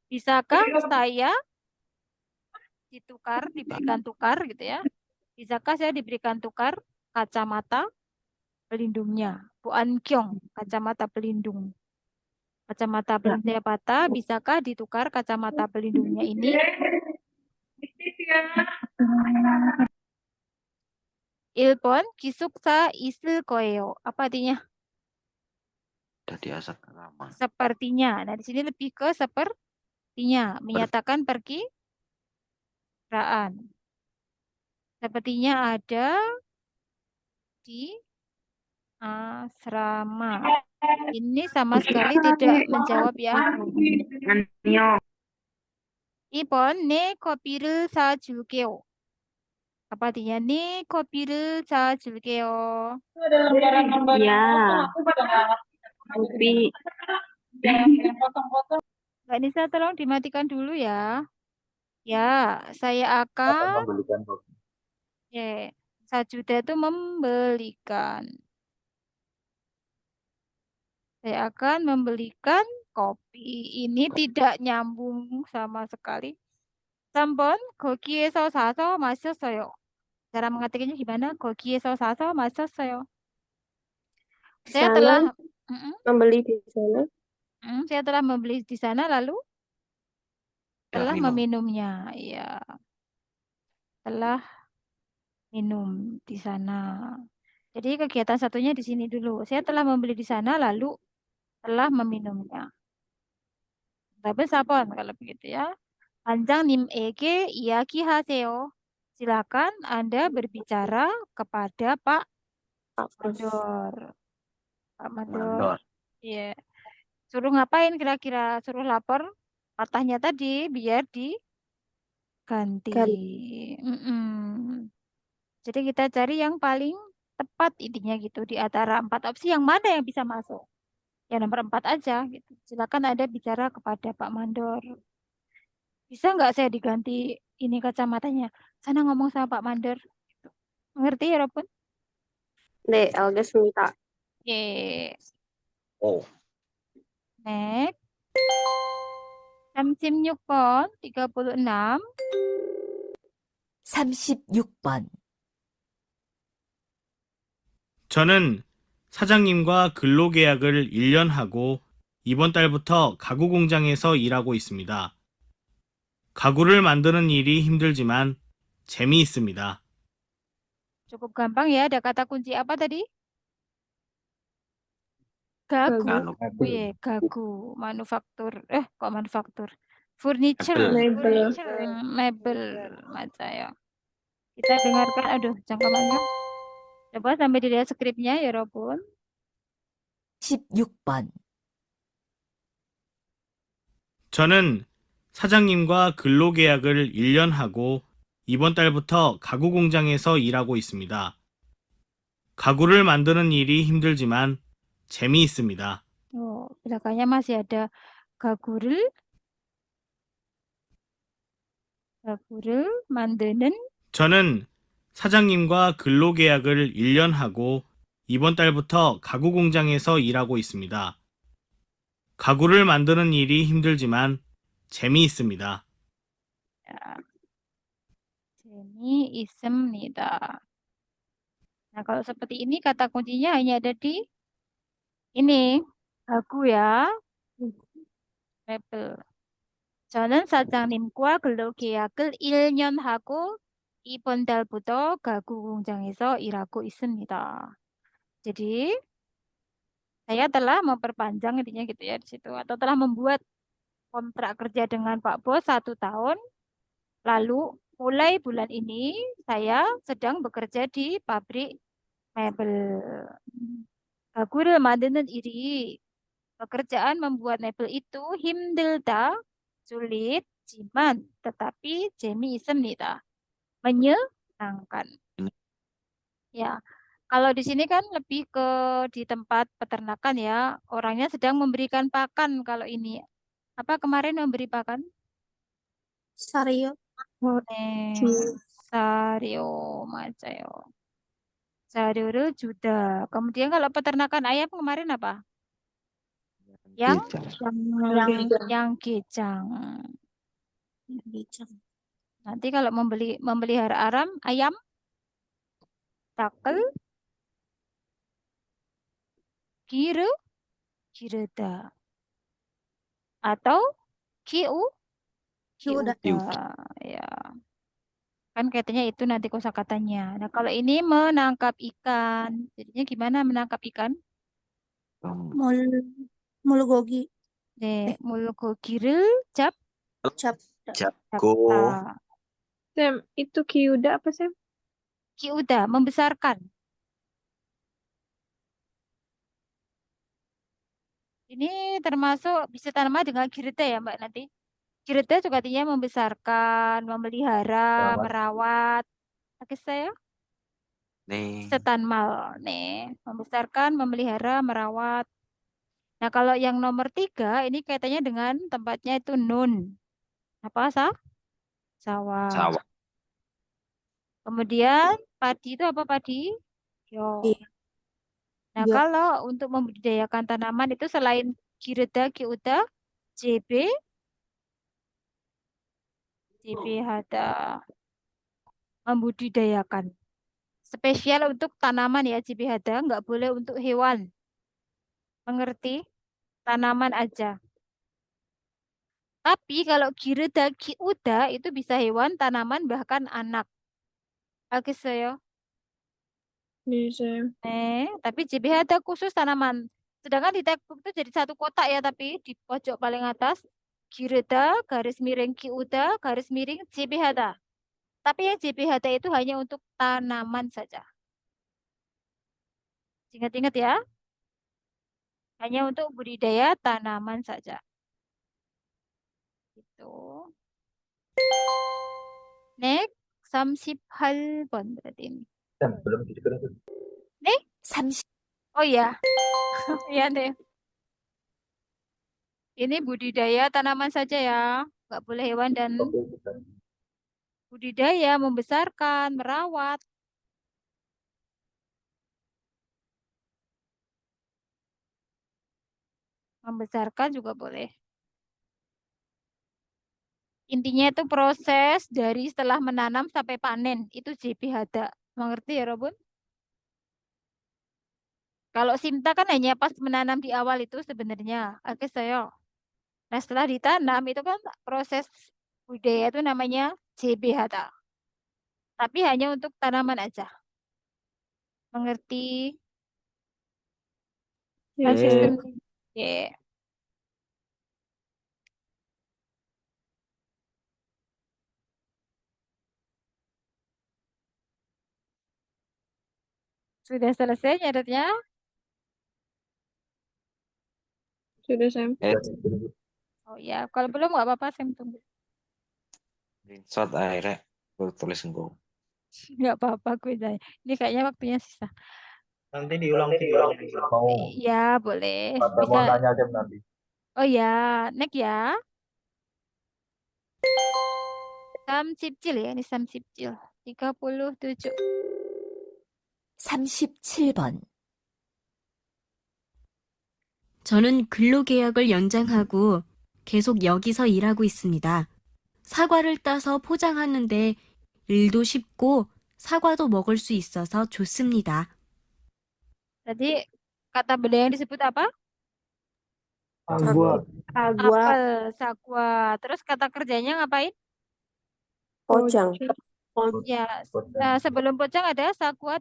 Bisakah saya diberikan tukar gitu ya? Bisakah saya diberikan tukar kacamata pelindungnya? 보안경, kacamata pelindung. Kacamata pelindungnya patah, bisakah ditukar kacamata pelindungnya ini? 1번, 기숙사 있을 거예요. Apa artinya? Udah di asrama. Sepertinya. Nah, di sini lebih ke sepertinya. Menyatakan perkiraan. Sepertinya ada di asrama. Ini sama sekali tidak menjawab ya. 2번, 내 커피를 사줄게요. Apa artinya? 내 커피를 사줄게요. Ya. Kopi. Mbak Nisa, tolong dimatikan dulu ya. Ya, saya akan Membelikan kopi. sajuda itu membelikan. Saya akan membelikan kopi. Ini tidak nyambung sama sekali. 3번, 거기에서 사서 마셨어요. Cara mengatakannya gimana? 거기에서 사서 마셨어요. Saya telah membeli di sana. Saya telah membeli di sana lalu telah minum. meminumnya. Iya. Telah minum di sana. Jadi kegiatan satunya di sini dulu. Saya telah membeli di sana lalu telah meminumnya. Tapi sabon kalau begitu ya. 반장님에게 이야기하세요. Silakan Anda berbicara kepada Pak Mandor. Pak Mandor. Iya. Suruh ngapain kira-kira? Suruh lapor patahnya tadi biar diganti. Jadi kita cari yang paling tepat intinya gitu. Di antara 4 opsi yang mana yang bisa masuk? Ya nomor 4 aja gitu. Silakan Anda bicara kepada Pak Mandor. Bisa nggak saya diganti ini kacamatanya? Sana ngomong sama Pak Mandor. Gitu. Mengerti ya, Robun? Dek, Alges minta. Oke. Oh. Next. Samsim6번 36. 36번. 저는 사장님과 근로계약을 1년 하고 이번 달부터 가구 공장에서 일하고 있습니다. 가구를 만드는 일이 힘들지만 재미있습니다. Cukup gampang ya. Ada kata kunci apa tadi? Gagu. Oh iya, gagu. Manufaktur. Kok manufaktur? Furniture. Mebel. Mebel. Macaya. Kita dengarkan. Aduh, cangkemannya. Coba sampai dilihat skripnya ya, Robun. 16번. 저는 사장님과 근로계약을 1년 하고 이번 달부터 가구 공장에서 일하고 있습니다. 가구를 만드는 일이 힘들지만 재미있습니다. Belakangnya masih ada gagu를 만드는. 저는 사장님과 근로계약을 1년 하고 이번 달부터 가구 공장에서 일하고 있습니다. 가구를 만드는 일이 힘들지만 재미있습니다. 재미있습니다. Nah, kalau seperti ini kata kuncinya hanya ada di ini. 가구 ya. mebel. 저는 사장님과 근로계약을 1년 하고 이번 달부터 가구 공장에서 일하고 있습니다. Jadi saya telah memperpanjang intinya gitu ya di situ, atau telah membuat kontrak kerja dengan Pak Bos 1 tahun. Lalu mulai bulan ini saya sedang bekerja di pabrik mebel. 가구를 만드는 일이, pekerjaan membuat mebel itu 힘들다, sulit, tetapi 재미있습니다. Menyenangkan. Ya, kalau di sini kan lebih ke di tempat peternakan ya, orangnya sedang memberikan pakan. Kalau ini apa kemarin memberi pakan? Sario. Sario, 맞아요. Sario를 주다. Kemudian kalau peternakan ayam kemarin apa? Yang gejang. Nanti kalau memelihara ayam takel 기르다. Atau kiuda. Ya. Kan katanya itu nanti kosakatanya. Nah, kalau ini menangkap ikan. Jadinya gimana menangkap ikan? Mulgogi. 네, 물고기를 Jago. 잡다. Sam, itu Kyuda apa, Sam? Kiuda, membesarkan. Ini termasuk bisa tanaman dengan kireta ya, Mbak, nanti. Kireta juga artinya membesarkan, memelihara, merawat. Oke, saya? 네. Setanmal, nih. Membesarkan, memelihara, merawat. Nah, kalau yang nomor 3, ini kaitannya dengan tempatnya itu nun. Apa, sawah. Sawah. Kemudian, padi itu apa padi? Yo. Nah, kalau untuk membudidayakan tanaman itu selain kireda, kiuda, JB hada. Membudidayakan. Spesial untuk tanaman ya, JB hada, nggak boleh untuk hewan. Mengerti? Tanaman aja. Tapi kalau kireda, kiuda itu bisa hewan, tanaman, bahkan anak. Oke, saya. Bisa. Tapi JB ada khusus tanaman. Sedangkan di textbook itu jadi satu kotak ya, tapi di pojok paling atas Gireda, garis miring Kiuda, garis miring JBHD. Tapi yang JBHD itu hanya untuk tanaman saja. Ingat-ingat ya. Hanya untuk budidaya tanaman saja. Gitu. Next, 38번 berarti ini. Belum gitu. 30, Oh iya, iya deh. Ini budidaya tanaman saja ya. Nggak boleh hewan dan budidaya, membesarkan, merawat. Membesarkan juga boleh. Intinya itu proses dari setelah menanam sampai panen. Itu JPHD. Mengerti ya, Robun? Kalau Sinta kan hanya pas menanam di awal itu sebenarnya. Oke, saya. Nah, setelah ditanam itu kan proses budidaya itu namanya JPHD. Tapi hanya untuk tanaman aja. Mengerti? Ya, Kan Sam. sistem. Ya. Sudah selesai nyadatnya? Sudah, Sam. Oh ya, kalau belum nggak apa-apa, saya tunggu. Screenshot akhirnya gue tulis engko. Nggak apa-apa, gue saya. Ini kayaknya waktunya sisa. Nanti diulang video. Ya, boleh. Mau Bisa. tanya aja nanti. Oh ya, next ya. Samsipcil ya, ini Samsipcil. 37. 37번, 저는 근로계약을 연장하고 계속 여기서 일하고 있습니다. 사과를 따서 포장하는데 일도 쉽고 사과도 먹을 수 있어서 좋습니다. Tadi kata benda yang disebut apa? Gua Agua. Apel, sakwa. Terus kata kerjanya ngapain? Pojang. Ya, sebelum pocang ada sakwa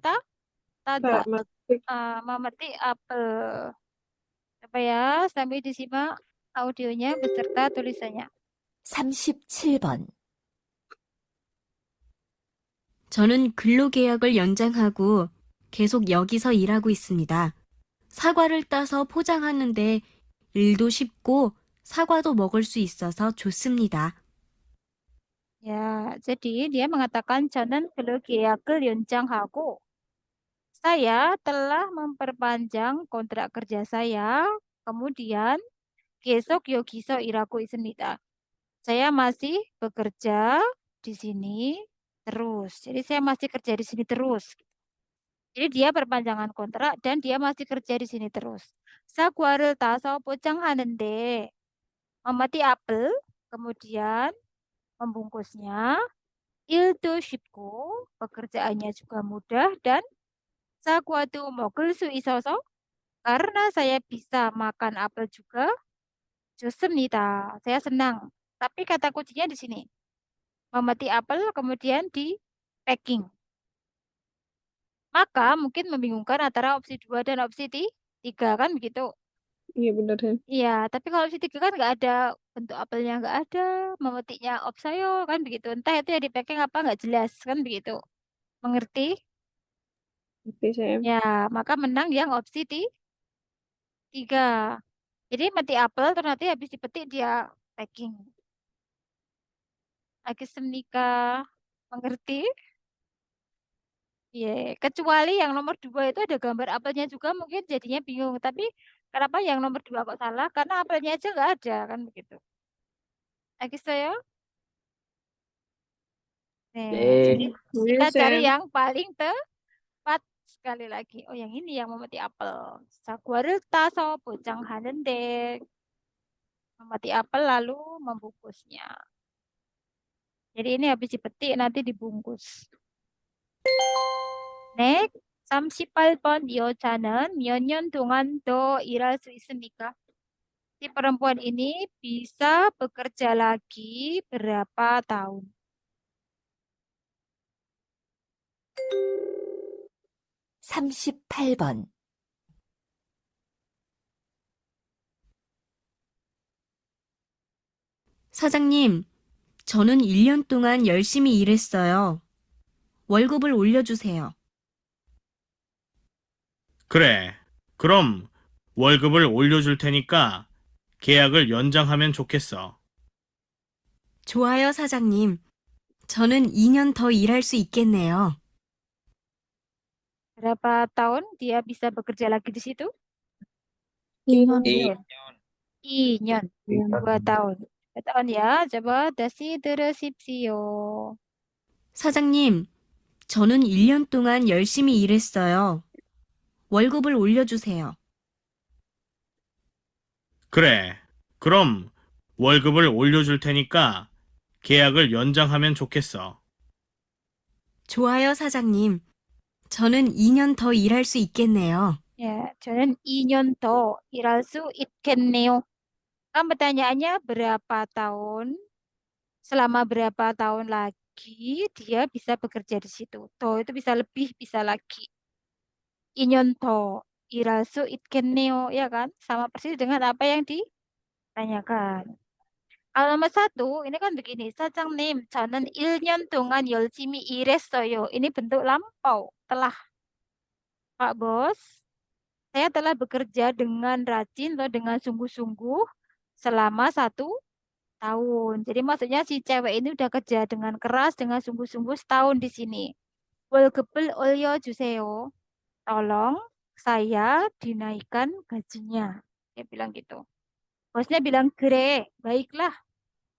tada. Metik. Memetik apel. Apa ya? Sambil disimak audionya beserta tulisannya. 37번, 저는 근로계약을 연장하고 계속 여기서 일하고 있습니다. 사과를 따서 포장하는데 일도 쉽고 사과도 먹을 수 있어서 좋습니다. Ya, jadi dia mengatakan 저는 근로계약을 연장하고 saya telah memperpanjang kontrak kerja saya. Kemudian 계속 여기서 일하고 있습니다. Saya masih bekerja di sini terus. Jadi saya masih kerja di sini terus. Jadi dia perpanjangan kontrak dan dia masih kerja di sini terus. 사과를 따서 포장하는데 memetik apel, kemudian membungkusnya. 일도 쉽고 pekerjaannya juga mudah dan 사과도 먹을 수 있어서 karena saya bisa makan apel juga 좋습니다. Saya senang. Tapi kata kuncinya di sini. Memetik apel kemudian di packing. Maka mungkin membingungkan antara opsi 2 dan opsi 3 kan begitu. Iya, benar, Sam. Iya, tapi kalau opsi 3 kan nggak ada bentuk apelnya, nggak ada, memetiknya opsayo kan begitu. Entah itu ya di packing apa nggak jelas kan begitu. Mengerti? Oke, Sam. Ya, maka menang yang opsi 3. Jadi metik apel terus nanti habis dipetik dia packing. Lagi semnika. Mengerti? Iya, kecuali yang nomor 2 itu ada gambar apelnya juga mungkin jadinya bingung. Tapi kenapa yang nomor 2 kok salah? Karena apelnya aja nggak ada kan begitu. Lagi saya. Jadi kita cari yang paling tepat sekali lagi. Oh, yang ini yang memetik apel. 사과를 따서 포장하는데 memetik apel lalu membungkusnya. Jadi ini habis dipetik nanti dibungkus. Next, 38번 여자는 몇 년 동안 더 일할 수 있습니까? Si perempuan ini bisa bekerja lagi berapa tahun? (38번) 사장님, 저는 1년 동안 열심히 일했어요. 월급을 올려주세요. 그래. 그럼 월급을 올려줄 테니까 계약을 연장하면 좋겠어. 좋아요, 사장님. 저는 2년 더 일할 수 있겠네요. Berapa tahun dia bisa bekerja lagi di situ? 2년. 2년. 2 tahun. 2 tahun ya. coba 다시 들으십시오. 사장님, 저는 1년 동안 열심히 일했어요. 월급을 올려주세요. 그래. 그럼 월급을 올려줄 테니까 계약을 연장하면 좋겠어. 좋아요, 사장님. 저는 2년 더 일할 수 있겠네요. Ya, 저는 2년 더 일할 수 있겠네요. Kan pertanyaannya berapa tahun, selama berapa tahun lagi dia bisa bekerja di situ. 더 itu bisa lebih, bisa lagi. 2년 더 일할 수 있겠네요, ya kan? Sama persis dengan apa yang ditanyakan. Kalau nomor 1, ini kan begini, 사장님, 저는 1년 동안 열심히 일했어요. Ini bentuk lampau, telah. Pak Bos, saya telah bekerja dengan rajin atau dengan sungguh-sungguh selama 1 tahun. Jadi maksudnya si cewek ini udah kerja dengan keras, dengan sungguh-sungguh setahun di sini. 월급을 올려주세요. Tolong saya dinaikkan gajinya. Dia bilang gitu. Bosnya bilang, 그래, baiklah.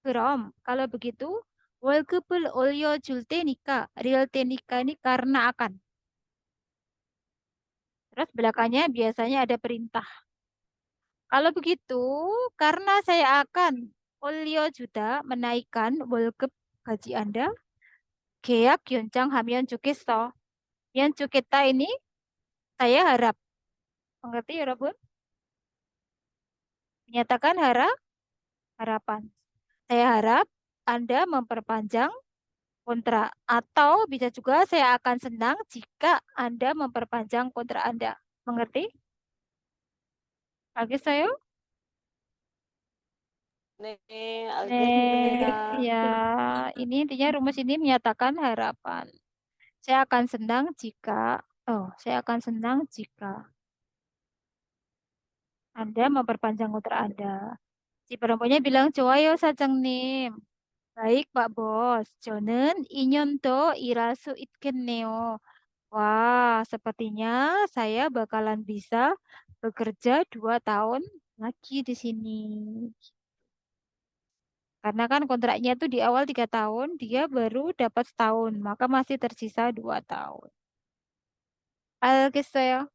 그럼, kalau begitu, 월급을 올려줄 테니까, real 테니까 ini karena akan. Terus belakangnya biasanya ada perintah. Kalau begitu, karena saya akan 올려주다, menaikkan 월급 gaji Anda, 계약 연장하면 좋겠어. 면 좋겠다 ini saya harap. Mengerti 여러분? Menyatakan harapan. Saya harap Anda memperpanjang kontrak. Atau bisa juga saya akan senang jika Anda memperpanjang kontrak Anda. Mengerti? 알겠어요? 네, Ya, ini intinya rumus ini menyatakan harapan. Saya akan senang jika Anda memperpanjang kontrak Anda. Si perempuannya bilang, 좋아요, 사장님. Baik, Pak Bos. 저는 2년 더 일할 수 있겠네요. Wah, sepertinya saya bakalan bisa bekerja 2 tahun lagi di sini. Karena kan kontraknya itu di awal 3 tahun, dia baru dapat setahun, maka masih tersisa 2 tahun. 알겠어요?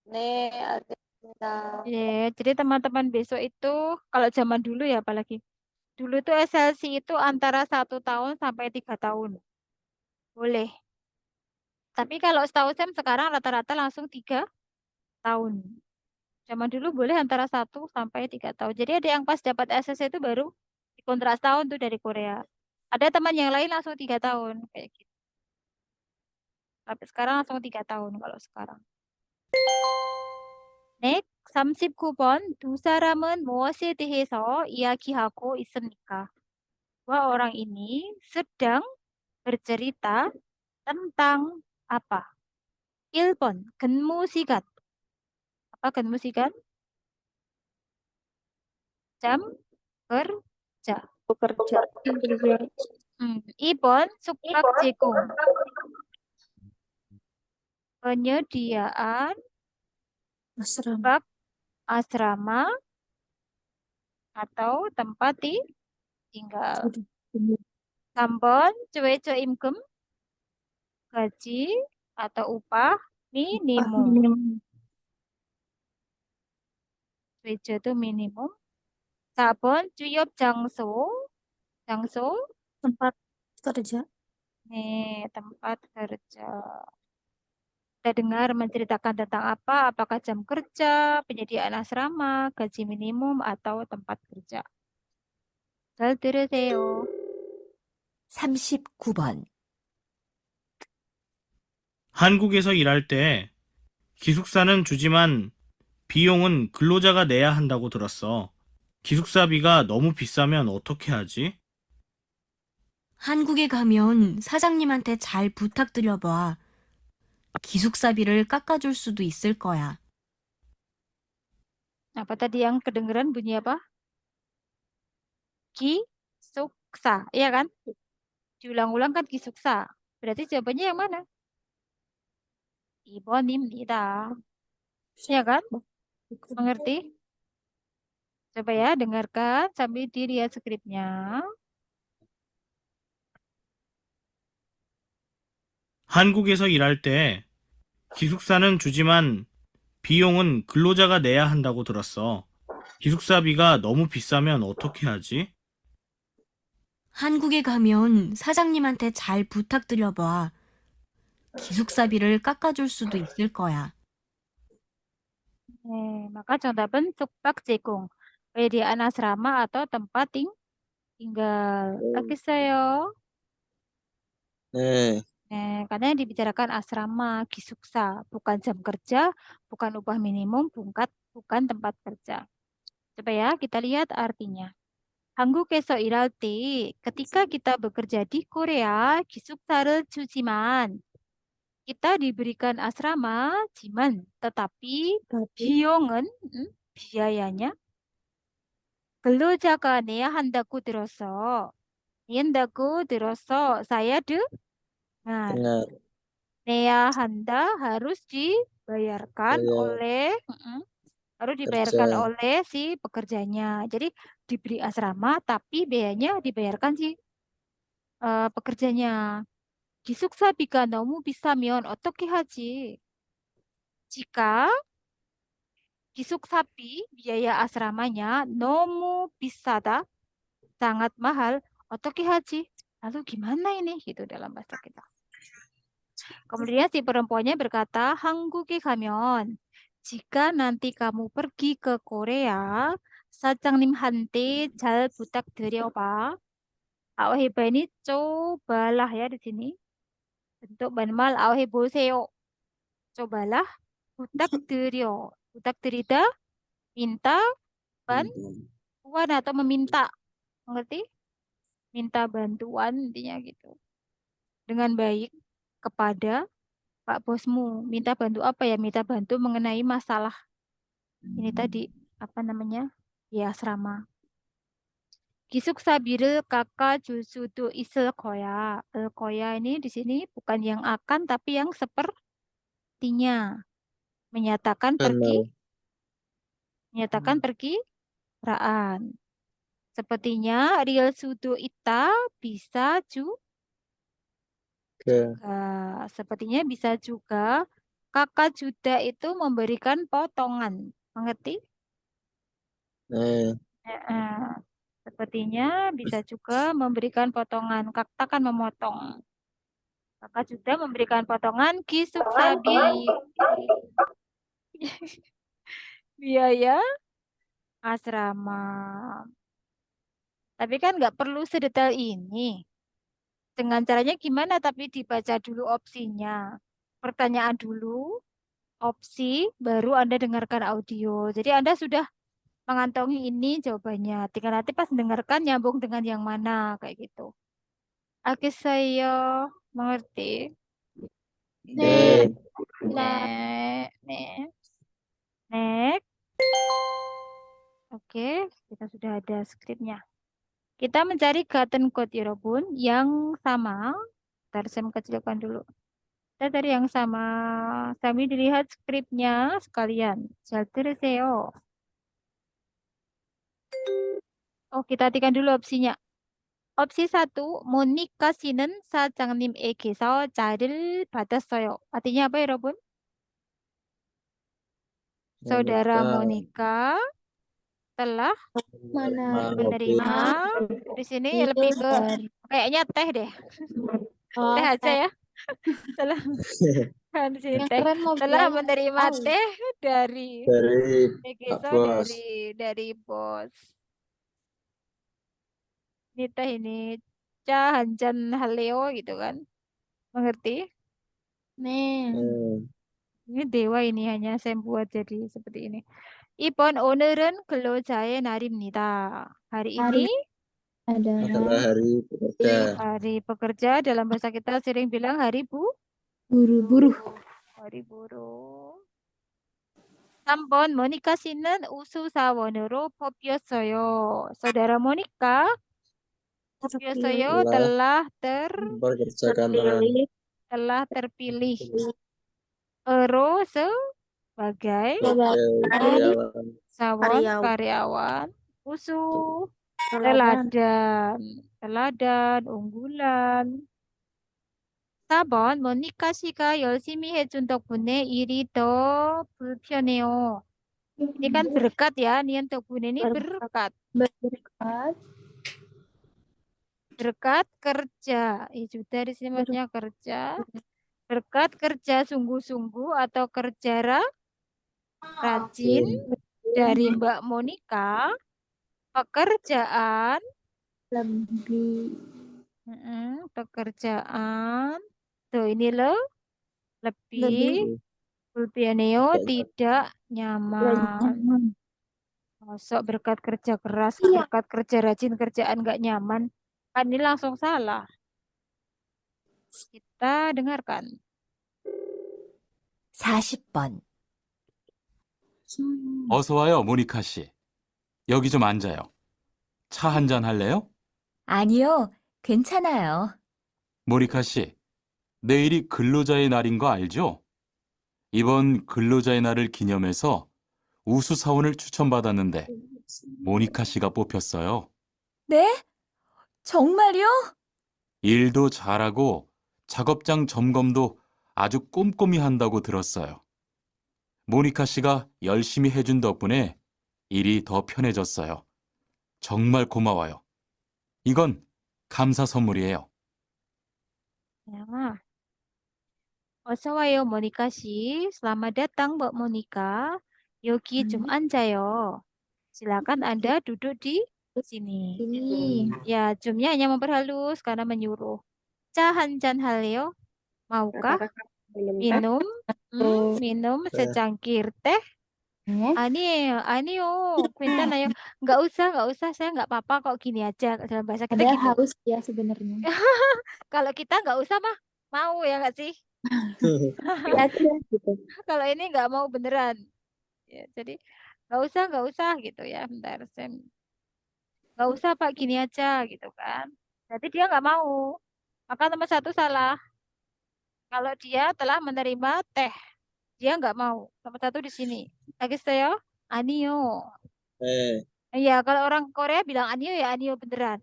네, 알겠습니다. Ya, jadi teman-teman besok itu, kalau zaman dulu ya apalagi, dulu itu SLC itu antara 1 tahun sampai 3 tahun. Boleh. Tapi kalau setahu saya sekarang rata-rata langsung 3 tahun. Zaman dulu boleh antara 1 sampai 3 tahun. Jadi ada yang pas dapat SLC itu baru dikontrak setahun tuh dari Korea. Ada teman yang lain langsung 3 tahun kayak gitu. Tapi sekarang langsung 3 tahun kalau sekarang. Next, 39번. 두 사람은 무엇에 대해서 이야기하고 있습니까? Dua orang ini sedang bercerita tentang apa? 1번, 근무 시간. Apa 근무 시간? Jam kerja. bekerja. 2번, 숙박 제공. Penyediaan 숙박 asrama atau tempat tinggal. 3번, cueco imkem. Gaji atau upah minimum. Cueco itu minimum. 4번, 주엽 장소. 장소? tempat kerja. Nih, tempat kerja. Kita dengar menceritakan tentang apa? Apakah jam kerja, penyediaan asrama, gaji minimum, atau tempat kerja. 잘 들으세요. 39번. 한국에서 일할 때 기숙사는 주지만 비용은 근로자가 내야 한다고 들었어. 기숙사비가 너무 비싸면 어떻게 하지? 한국에 가면 사장님한테 잘 부탁드려봐. 기숙사비를 깎아줄 수도 있을 거야. Apa tadi yang kedengeran bunyi apa? Kisuksa, iya kan? Diulang-ulang kan kisuksa. Berarti jawabannya yang mana? 2번입니다. Ya kan? Mengerti? Coba ya, dengarkan sambil dilihat skripnya. 한국에서 일할 때 기숙사는 주지만 비용은 근로자가 내야 한다고 들었어. 기숙사비가 너무 비싸면 어떻게 하지? 한국에 가면 사장님한테 잘 부탁드려봐. 기숙사비를 깎아줄 수도 있을 거야. 네, maka 정답은 숙박 제공, penyediaan asrama atau tempat tinggal. Alkisah. 네. Karena yang dibicarakan asrama, 기숙사, bukan jam kerja, bukan upah minimum, bukan tempat kerja. Coba ya, kita lihat artinya. 한국에서 일할 때, ketika kita bekerja di Korea, 기숙사를 주지만, kita diberikan asrama, jiman, tetapi 비용은, biayanya, 근로자가 내야 한다고 들어서, saya dengar. Dengar. Neya handa harus dibayarkan Bayar. oleh si pekerjanya. Jadi diberi asrama tapi biayanya dibayarkan si pekerjanya. 기숙사비가 너무 비싸면 어떻게 하지? Jika 기숙사비 biaya asramanya 너무 비싸다, sangat mahal, 어떻게 하지? Lalu gimana ini? Gitu dalam bahasa kita. Kemudian si perempuannya berkata, 한국에 가면 jika nanti kamu pergi ke Korea, 사장님한테 잘 부탁드려봐. 아오해봐 ini cobalah ya di sini. Bentuk banmal 아오해보세요. Cobalah 부탁드려. 부탁드리다 minta bantuan atau meminta. Mengerti? Minta bantuan intinya gitu. Dengan baik kepada Pak bosmu. Minta bantu apa ya? Minta bantu mengenai masalah ini tadi apa namanya? Ya asrama. 기숙사비를 깎아줄 수도 있을 거야. 거야 ini di sini bukan yang akan tapi yang sepertinya menyatakan perkiraan. Sepertinya real sudo ita bisa juga. Sepertinya bisa juga. Kakak juda itu memberikan potongan. Mengerti? Sepertinya bisa juga memberikan potongan. Kakak kan memotong. Kakak juda memberikan potongan 기숙사비. Biaya asrama. Tapi kan nggak perlu sedetail ini. Dengan caranya gimana? Tapi dibaca dulu opsinya. Pertanyaan dulu, opsi, baru Anda dengarkan audio. Jadi Anda sudah mengantongi ini jawabannya. Tinggal nanti pas dengarkan nyambung dengan yang mana. Kayak gitu. Oke, saya mengerti. Next. Oke, kita sudah ada skripnya. Kita mencari Gaten Code Yorobun yang sama. Ntar saya kecilkan dulu. Kita cari yang sama. Sambil dilihat skripnya sekalian. 잘 들으세요. Oh, kita hatikan dulu opsinya. Opsi 1, 모니카 씨는 사장님에게서 짤을 받았어요. Artinya apa, 여러분? Saudara Monica telah menerima. Di sini lebih ke kayaknya teh deh. Teh aja ya. Telah di sini teh. Telah menerima teh dari dari bos. Ini teh ini ca hanjan haleo gitu kan. Mengerti? Ini dewa ini hanya saya buat jadi seperti ini. 이번 오늘은 근로자의 날입니다. Hari ini adalah hari pekerja. hari pekerja. Dalam bahasa kita sering bilang hari 부르부르. hari buruh. 3번 모니카 씨는 우수사원으로 뽑혔어요. Saudara Monica Popyosoyo telah Pekerjakan tangan. terpilih. Ero sebagai Karyawan. sawon karyawan. Usu teladan, unggulan. 4번 모니카 씨가 열심히 해준 덕분에 일이 더 불편해요. Ini kan berkat ya, nian 덕분에 ini berkat. Berkat kerja. Juga di sini maksudnya kerja. Berkat kerja sungguh-sungguh atau kerja rajin dari Mbak Monica, pekerjaan pekerjaan tuh ini loh lebih Bulpianeo tidak nyaman. Masuk berkat kerja keras, berkat kerja rajin, kerjaan nggak nyaman. Kan ini langsung salah. Kita dengarkan. 40번. 어서 와요, 모니카 씨. 여기 좀 앉아요. 차 한 잔 할래요? 아니요, 괜찮아요. 모니카 씨, 내일이 근로자의 날인 거 알죠? 이번 근로자의 날을 기념해서 우수 사원을 추천받았는데 모니카 씨가 뽑혔어요. 네? 정말요? 일도 잘하고 작업장 점검도 아주 꼼꼼히 한다고 들었어요. 모니카 씨가 열심히 해준 덕분에 일이 더 편해졌어요. 정말 고마워요. 이건 감사 선물이에요. Ya. 어서 와요, 모니카 씨. Selamat datang, Mbak Monica. Yogi 좀 앉아요. Silakan Anda duduk di sini. Ya, 줌nya hanya memperhalus karena menyuruh. 차 한 잔 할래요? Maukah minum? Minum secangkir teh? Ayo, 괜찮아요. Nggak usah, saya nggak apa-apa kok gini aja. Dalam bahasa kita gitu. haus ya sebenarnya. Kalau kita nggak usah mah mau ya nggak sih? Gitu. Kalau ini nggak mau beneran. Ya, jadi nggak usah gitu ya. Bentar, nggak usah Pak gini aja gitu kan. Jadi dia nggak mau. Maka nomor 1 salah. Kalau dia telah menerima teh, dia nggak mau. Nomor 1 di sini. Lagi saya, anio. Ya, kalau orang Korea bilang anio ya anio beneran.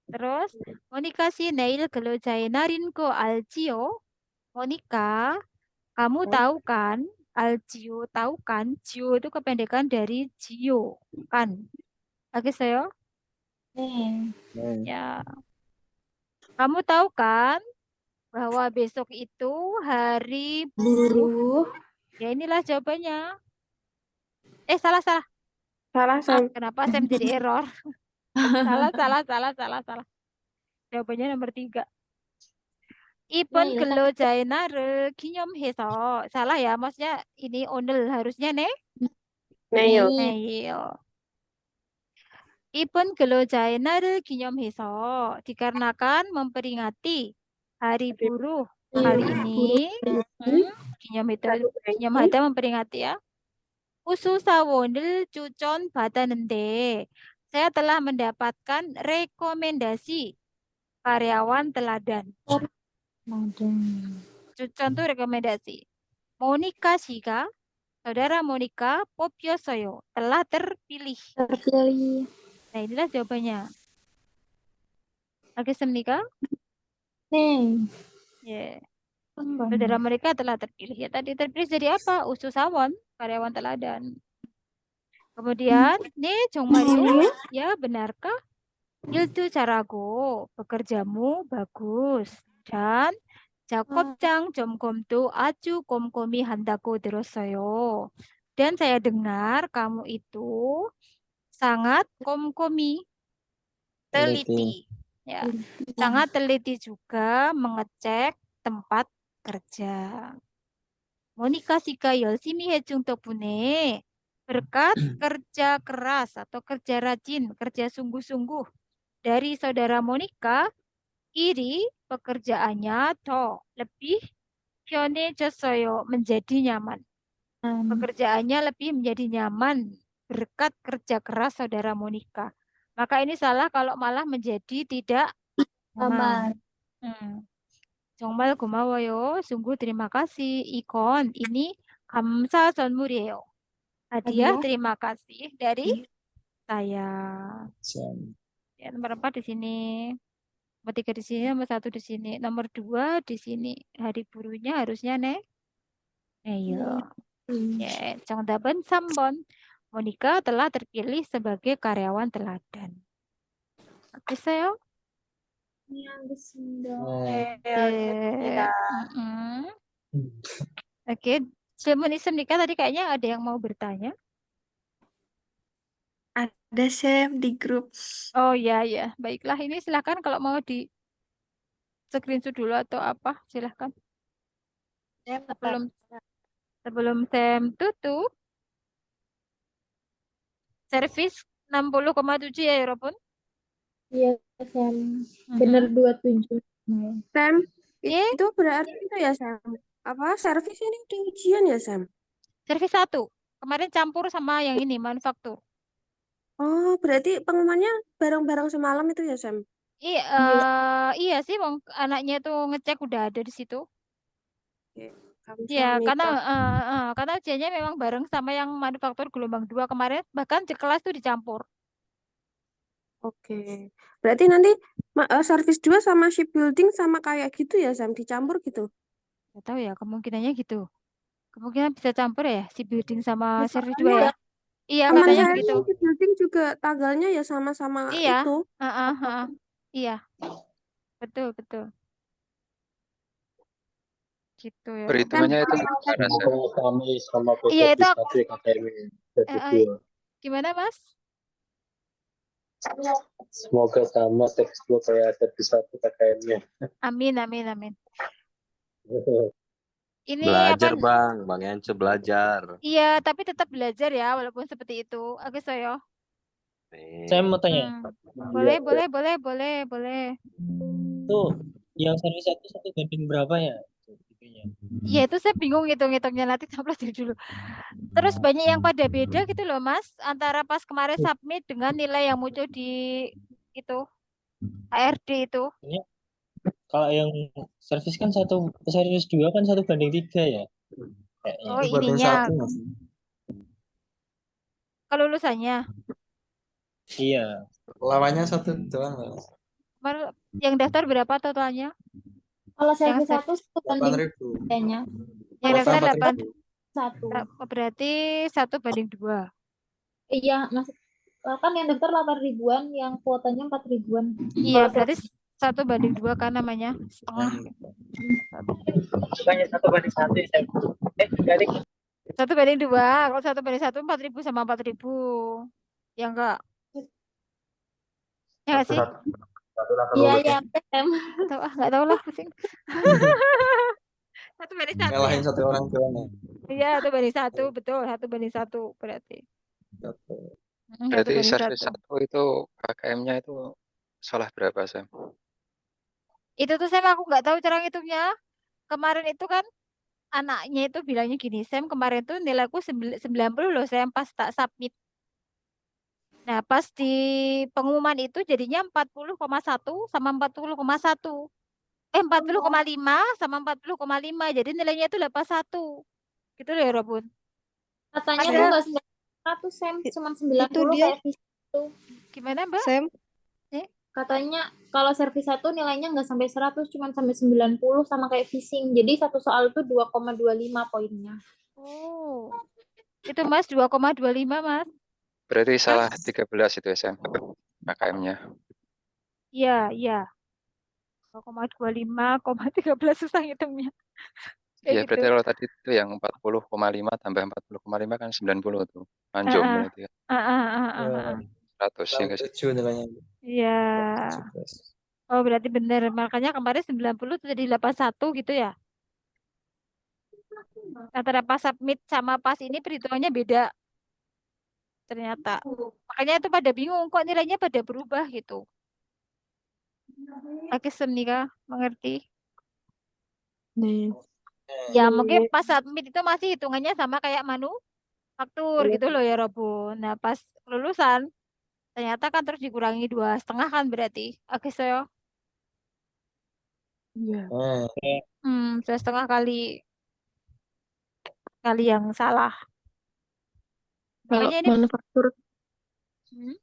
Terus, Monica si 내일 근로자의 날인 거 알지요? Monica, kamu tahu kan? Algio, tahu kan? Gio itu kependekan dari Gio, kan? Lagi saya? Ya. Kamu tahu kan bahwa besok itu hari buruh? Ya inilah jawabannya. Salah. Kenapa saya menjadi error? salah. Jawabannya nomor 3. 이번 근로자의 날을 기념해서 salah ya, maksudnya ini 오늘 harusnya 내일. 이번 근로자의 날을 기념해서 dikarenakan memperingati hari buruh kali ini. 기념하다 memperingati ya. 우수사원을 추천받았는데 saya telah mendapatkan rekomendasi karyawan teladan. 추천 itu rekomendasi. Monica 씨가 saudara Monica 뽑혔어요. Telah terpilih. Nah, inilah jawabannya. 알겠습니까? Ya. Saudara mereka telah terpilih. Ya, tadi terpilih jadi apa? ususawan, karyawan teladan. Kemudian, 정말요? Ya, benarkah? 일도 잘하고 pekerjamu bagus. Dan 작업장 점검도 아주 꼼꼼히 한다고 들었어요. Dan saya dengar kamu itu sangat 꼼꼼히 teliti. Ya, sangat teliti juga mengecek tempat kerja. Monica 씨가 열심히 해준 덕분에 berkat kerja keras atau kerja rajin, kerja sungguh-sungguh dari saudara Monica, iri pekerjaannya lebih 편해졌어요, menjadi nyaman. Pekerjaannya lebih menjadi nyaman berkat kerja keras saudara Monica. Maka ini salah kalau malah menjadi tidak aman. 정말 고마워요. sungguh terima kasih. 이건 ini 감사 선물이에요. Hadiah terima kasih dari saya. Ya, nomor 4 di sini. Nomor 3 di sini, nomor 1 di sini. Nomor 2 di sini. Hari burunya harusnya Ayo. Ya, 정답은 3번. Monica telah terpilih sebagai karyawan teladan. Bisa? Oke, 질문 있습니까? Tadi kayaknya ada yang mau bertanya. Ada Sam di grup. Oh ya, ya. Baiklah, ini silahkan kalau mau di screenshot dulu atau apa, silahkan. Sebelum Sam tutup. Servis 60,7 ya, Robun? Iya, Sam. Bener 27. Sam, Iya. itu berarti itu ya Sam. Apa servis ini di ujian ya Sam? Servis 1. Kemarin campur sama yang ini, manufaktur. Oh, berarti pengumumannya bareng-bareng semalam itu ya Sam? Iya sih, anaknya tuh ngecek udah ada di situ. Ya, Karena ujiannya memang bareng sama yang manufaktur gelombang 2 kemarin, bahkan di kelas tuh dicampur. Oke. Berarti nanti servis 2 sama shipbuilding sama kayak gitu ya Sam, dicampur gitu? Nggak tahu ya, kemungkinannya gitu. Kemungkinan bisa campur ya, shipbuilding sama Ya, servis 2 soalnya ya. Iya, teman katanya saya begitu. shipbuilding juga tanggalnya ya sama-sama Iya. itu. Iya. Betul. Gitu ya. Perhitungannya itu gimana, Sam? Kami sama Iya, itu satu KKM servis 2. gimana, Mas? Semoga sama servis 2 kayak servis 1 KKM-nya. Amin. Ini Belajar, apa? Bang Ence belajar. Iya, tapi tetap belajar ya, walaupun seperti itu. Oke, saya. Saya mau tanya. Boleh. Tuh, yang servis 1 banding berapa ya? Iya, itu saya bingung hitung-hitungnya, nanti saya pelajari dulu. Terus banyak yang pada beda gitu loh, Mas, antara pas kemarin submit dengan nilai yang muncul di itu HRD itu. Ini kalau yang servis kan servis 2 kan 1 banding 3 ya. Kayaknya. Oh, ininya. Kalau lulusannya. Iya. Lawannya 1 doang. Yang daftar berapa totalnya? Kalau servis 1 banding 3-nya. Yang daftar 8. 1. Berarti 1 banding 2. Iya, kan yang daftar 8.000-an, yang kuotanya 4.000-an. Iya, berarti 1 banding 2 kan namanya setengah. Bukannya 1 banding 1 ya, Sam? Dari 1 banding 2. Kalau 1 banding 1 4.000 sama 4.000. Ya enggak? Ya nggak sih? Iya, Sam. Nggak tahu lah, pusing. 1 banding 1. Ngalahin satu orang tuanya. Iya, 1 banding 1, betul. 1 banding 1 berarti. Berarti servis 1 itu KKM-nya itu salah berapa, Sam? Itu tuh Sam, aku nggak tahu cara ngitungnya. Kemarin itu kan anaknya itu bilangnya gini, Sam, kemarin tuh nilaiku 90 loh, Sam, pas tak submit. Nah, pas di pengumuman itu jadinya 40,1 sama 40,1. 40,5 sama 40,5. Jadi nilainya itu 81. Gitu loh ya, Robun. Katanya tuh nggak 100, Sam, cuma 90 kayak visi itu. Gimana, Mbak? Sam? Katanya kalau servis 1 nilainya nggak sampai 100, cuma sampai 90 sama kayak phishing. Jadi satu soal itu 2,25 poinnya. Oh. Itu Mas 2,25, Mas. Berarti salah 13 itu ya, Sam, KKM-nya. Iya. 2,25,13 susah ngitungnya. Iya, Gitu. berarti kalau tadi itu yang 40,5 tambah 40,5 kan 90 tuh. Manjom berarti ya. 100 ya guys. 7 nilainya. Iya. Oh, berarti benar. Makanya kemarin 90 itu jadi 81 gitu ya. Antara pas submit sama pas ini perhitungannya beda. Ternyata. Makanya itu pada bingung kok nilainya pada berubah gitu. Oke, Semnika, mengerti? Ya, mungkin pas submit itu masih hitungannya sama kayak manufaktur gitu loh ya, Robun. Nah, pas lulusan Ternyata kan terus dikurangi 2,5 kan berarti. Oke, saya. Iya. 2,5 kali yang salah. Kalau Makanya ini manufaktur hmm,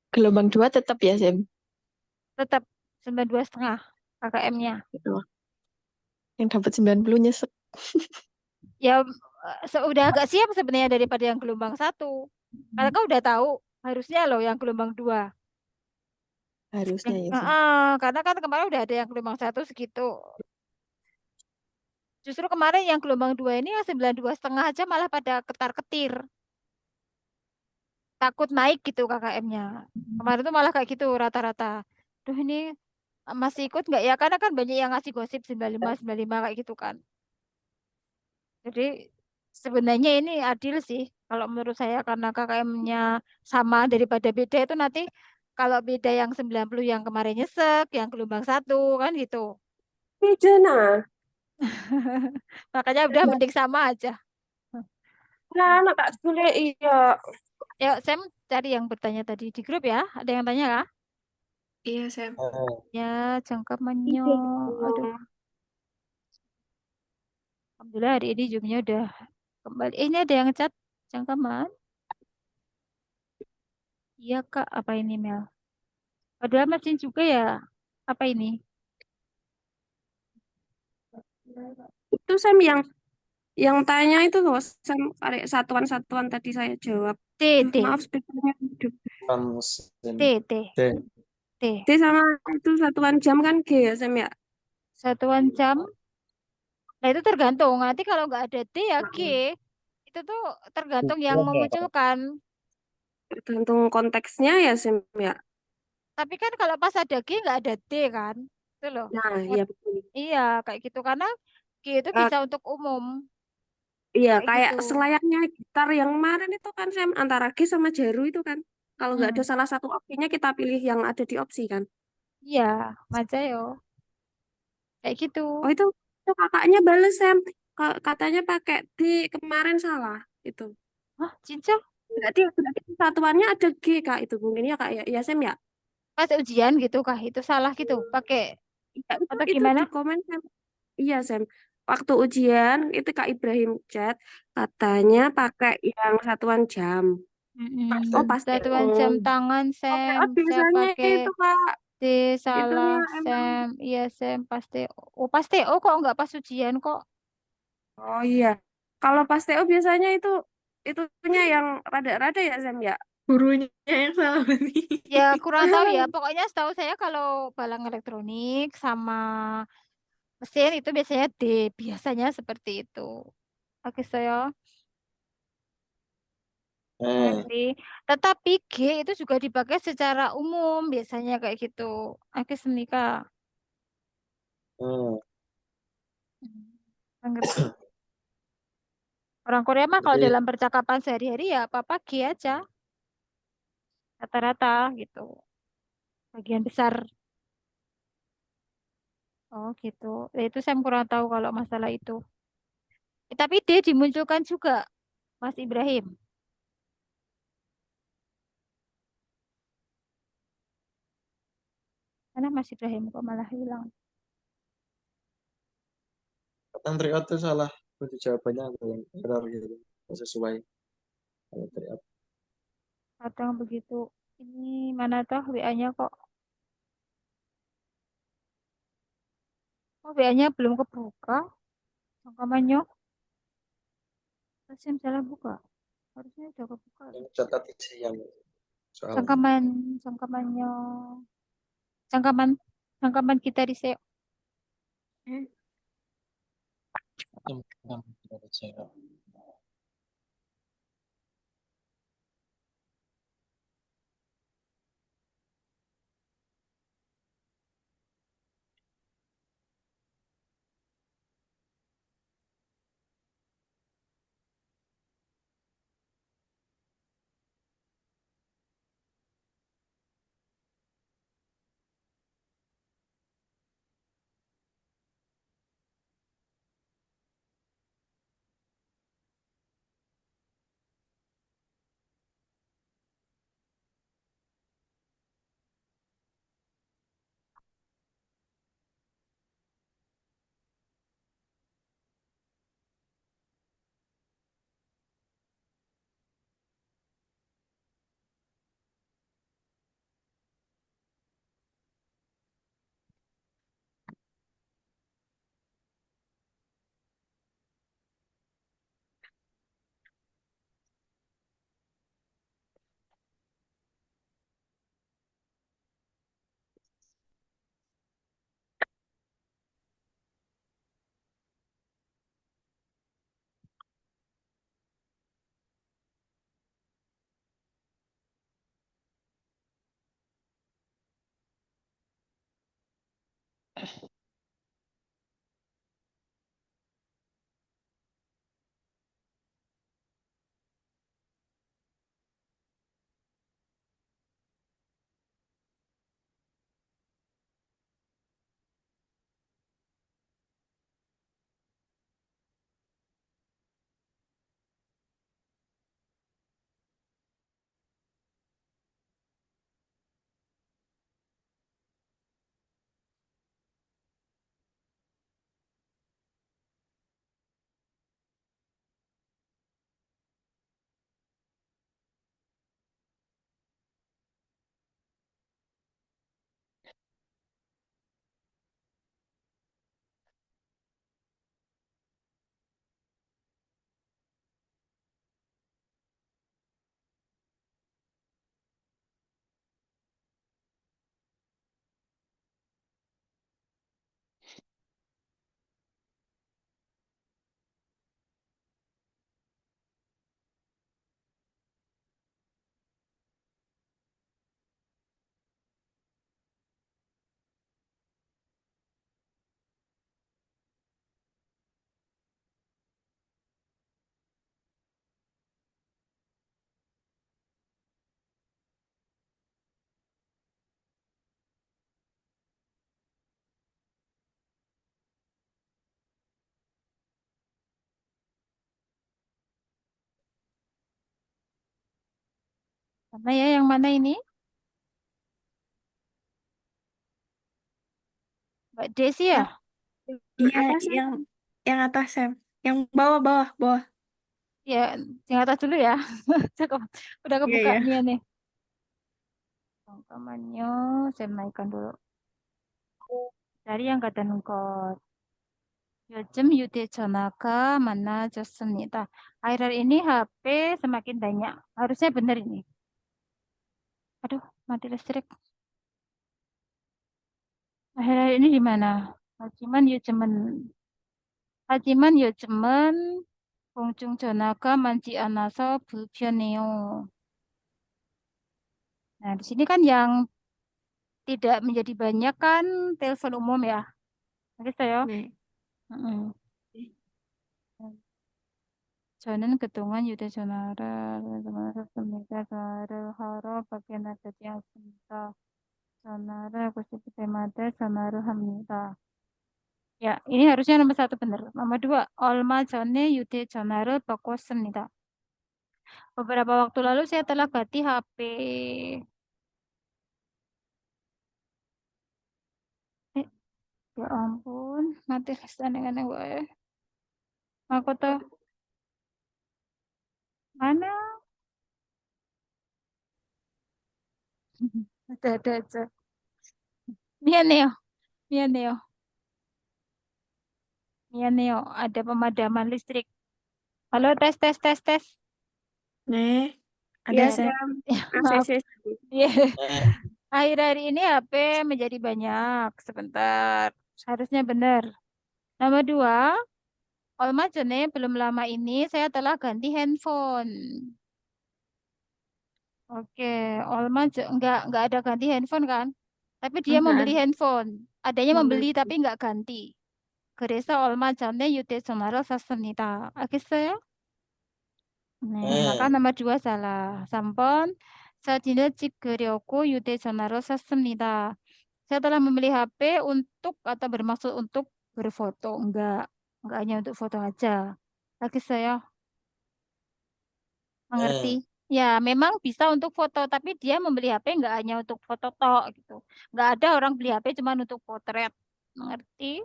gelombang 2 tetap ya, Sam? tetap 92,5 KKM-nya. Gitu. Yang dapat 90 nyesek. Ya udah agak siap sebenarnya daripada yang gelombang 1. Karena kan udah tahu harusnya loh yang gelombang 2. Harusnya ya, Sam. Karena kan kemarin udah ada yang gelombang 1 segitu. Justru kemarin yang gelombang 2 ini yang 92,5 aja malah pada ketar-ketir. Takut naik gitu KKM-nya. Kemarin tuh malah kayak gitu rata-rata. Duh ini masih ikut nggak ya? Karena kan banyak yang ngasih gosip 95 kayak gitu kan. Jadi sebenarnya ini adil sih kalau menurut saya karena KKM-nya sama daripada beda itu nanti kalau beda yang 90 yang kemarin nyesek, yang gelombang 1 kan gitu. Beda nah. Makanya udah mending sama aja. Nah, anak Kak Sule, iya. Yuk Sam cari yang bertanya tadi di grup ya. Ada yang tanya kah? Iya, Sam. Ya, cangkemannya. Iya. Aduh, alhamdulillah hari ini Zoom-nya udah kembali. Ini ada yang chat cangkeman. Iya Kak, apa ini Mel? Padahal mesin juga ya. Apa ini? Itu Sam yang tanya itu loh, Sam, kayak satuan-satuan tadi saya jawab. T, T, Maaf, speakernya hidup. T, T, T. T sama itu satuan jam kan G ya, Sam ya? Satuan jam. Nah itu tergantung. Nanti kalau nggak ada T ya G. Itu tuh tergantung yang memunculkan. Tergantung konteksnya ya, Sam ya. Tapi kan kalau pas ada G nggak ada D kan. Itu loh. Nah, iya betul. Iya, kayak gitu. Karena G itu Eh, bisa untuk umum. iya, Kayak kayak gitu. selayaknya gitar yang kemarin itu kan, Sam, antara G sama Jaru itu kan. Kalau nggak ada Hmm. salah satu opsinya, kita pilih yang ada di opsi kan. Iya, Majayo. Kayak gitu. Oh, itu kakaknya bales, Sam. Katanya pakai D, kemarin salah. Itu. Hah, Cinca? Berarti satuannya ada G, Kak. Itu mungkin ya, Kak. Ya, Sam ya. Pas ujian gitu kah? Itu salah gitu. Pakai Ya, atau itu gimana? di komen, Sam. Iya, Sam. Waktu ujian, itu Kak Ibrahim chat. Katanya pakai yang satuan jam. Oh, pasti. Satuan jam tangan, Oh, Sam. Saya biasanya pakai itu, Kak. D salah, Itunya emang. Sam. Iya, Sam. Pasti. Oh, pasti. Oh, kok nggak pas ujian kok? Oh, iya. Kalau pas TO biasanya itunya yang rada-rada ya, Sam ya. Gurunya yang salah berarti. Ya, kurang tahu ya. Pokoknya setahu saya kalau balang elektronik sama mesin itu biasanya D. Biasanya seperti itu. Oke, saya mengerti. Tetapi G itu juga dipakai secara umum. Biasanya kayak gitu. Oke, Senika. Mengerti. Orang Korea mah kalau dalam percakapan sehari-hari ya apa-apa G aja. Rata-rata gitu. Bagian besar. Oh gitu. Ya, itu saya kurang tahu kalau masalah itu. Tapi D dimunculkan juga, Mas Ibrahim. Mana Mas Ibrahim kok malah hilang? Kadang tryout tuh salah. Berarti jawabannya ada yang error gitu. Nggak sesuai. Kalau tryout. Kadang begitu. Ini mana toh WA-nya kok? Oh, WA-nya belum kebuka. Sangkamannya. Saya salah buka. Harusnya udah kebuka. Yang catat isi yang soal. Sangkamannya. Sangkaman kita di SEO. Mana ya yang mana ini? Mbak Desi ya? Iya, yang atas, Sam. Yang bawah. Ya, yang atas dulu ya. Cakep. Udah kebuka Iya. nih nih. Rangkamannya saya naikkan dulu. Dari yang kata nungkot. 요즘 휴대전화가 많아졌습니다. Akhir ini HP semakin banyak. Harusnya benar ini. Aduh, mati listrik. Akhir ini di mana? 하지만 요즘은 공중전화가 많지 않아서 불편해요. Nah, di sini kan yang tidak menjadi banyak kan telepon umum ya. Gitu ya. 네. 저는 그동안 휴대전화를 썼습니다. 전화를 하러 밖에 나가지 않습니다. 전화를 하고 싶을 때마다 전화를 합니다. Ya, ini harusnya nomor 1 benar. Nomor 2, 얼마 전에 휴대전화를 바꿨습니다. Beberapa waktu lalu saya telah ganti HP. Ya ampun, mati aneh-aneh wae. Aku tuh mana? Ada aja. Mianeo, ada pemadaman listrik. Halo, tes. 네. Ya, Ada, Sam. maaf. ACC. Iya. Akhir-akhir ini HP menjadi banyak. Sebentar, harusnya benar. Nomor 2, 얼마 전에 belum lama ini saya telah ganti handphone. Oke, enggak ada ganti handphone kan? Tapi dia Enggak membeli ada. handphone. Adanya membeli Membeli. tapi enggak ganti. 그래서 얼마 전에 휴대전화를 샀습니다. 알겠어요? 네, maka nomor 2 salah. 3번, 사진을 찍으려고 휴대전화를 샀습니다. Saya telah membeli HP untuk atau bermaksud untuk berfoto. Enggak hanya untuk foto aja. 알겠어요? Mengerti? Ya, memang bisa untuk foto, tapi dia membeli HP enggak hanya untuk foto tok gitu. Enggak ada orang beli HP cuma untuk potret. Mengerti?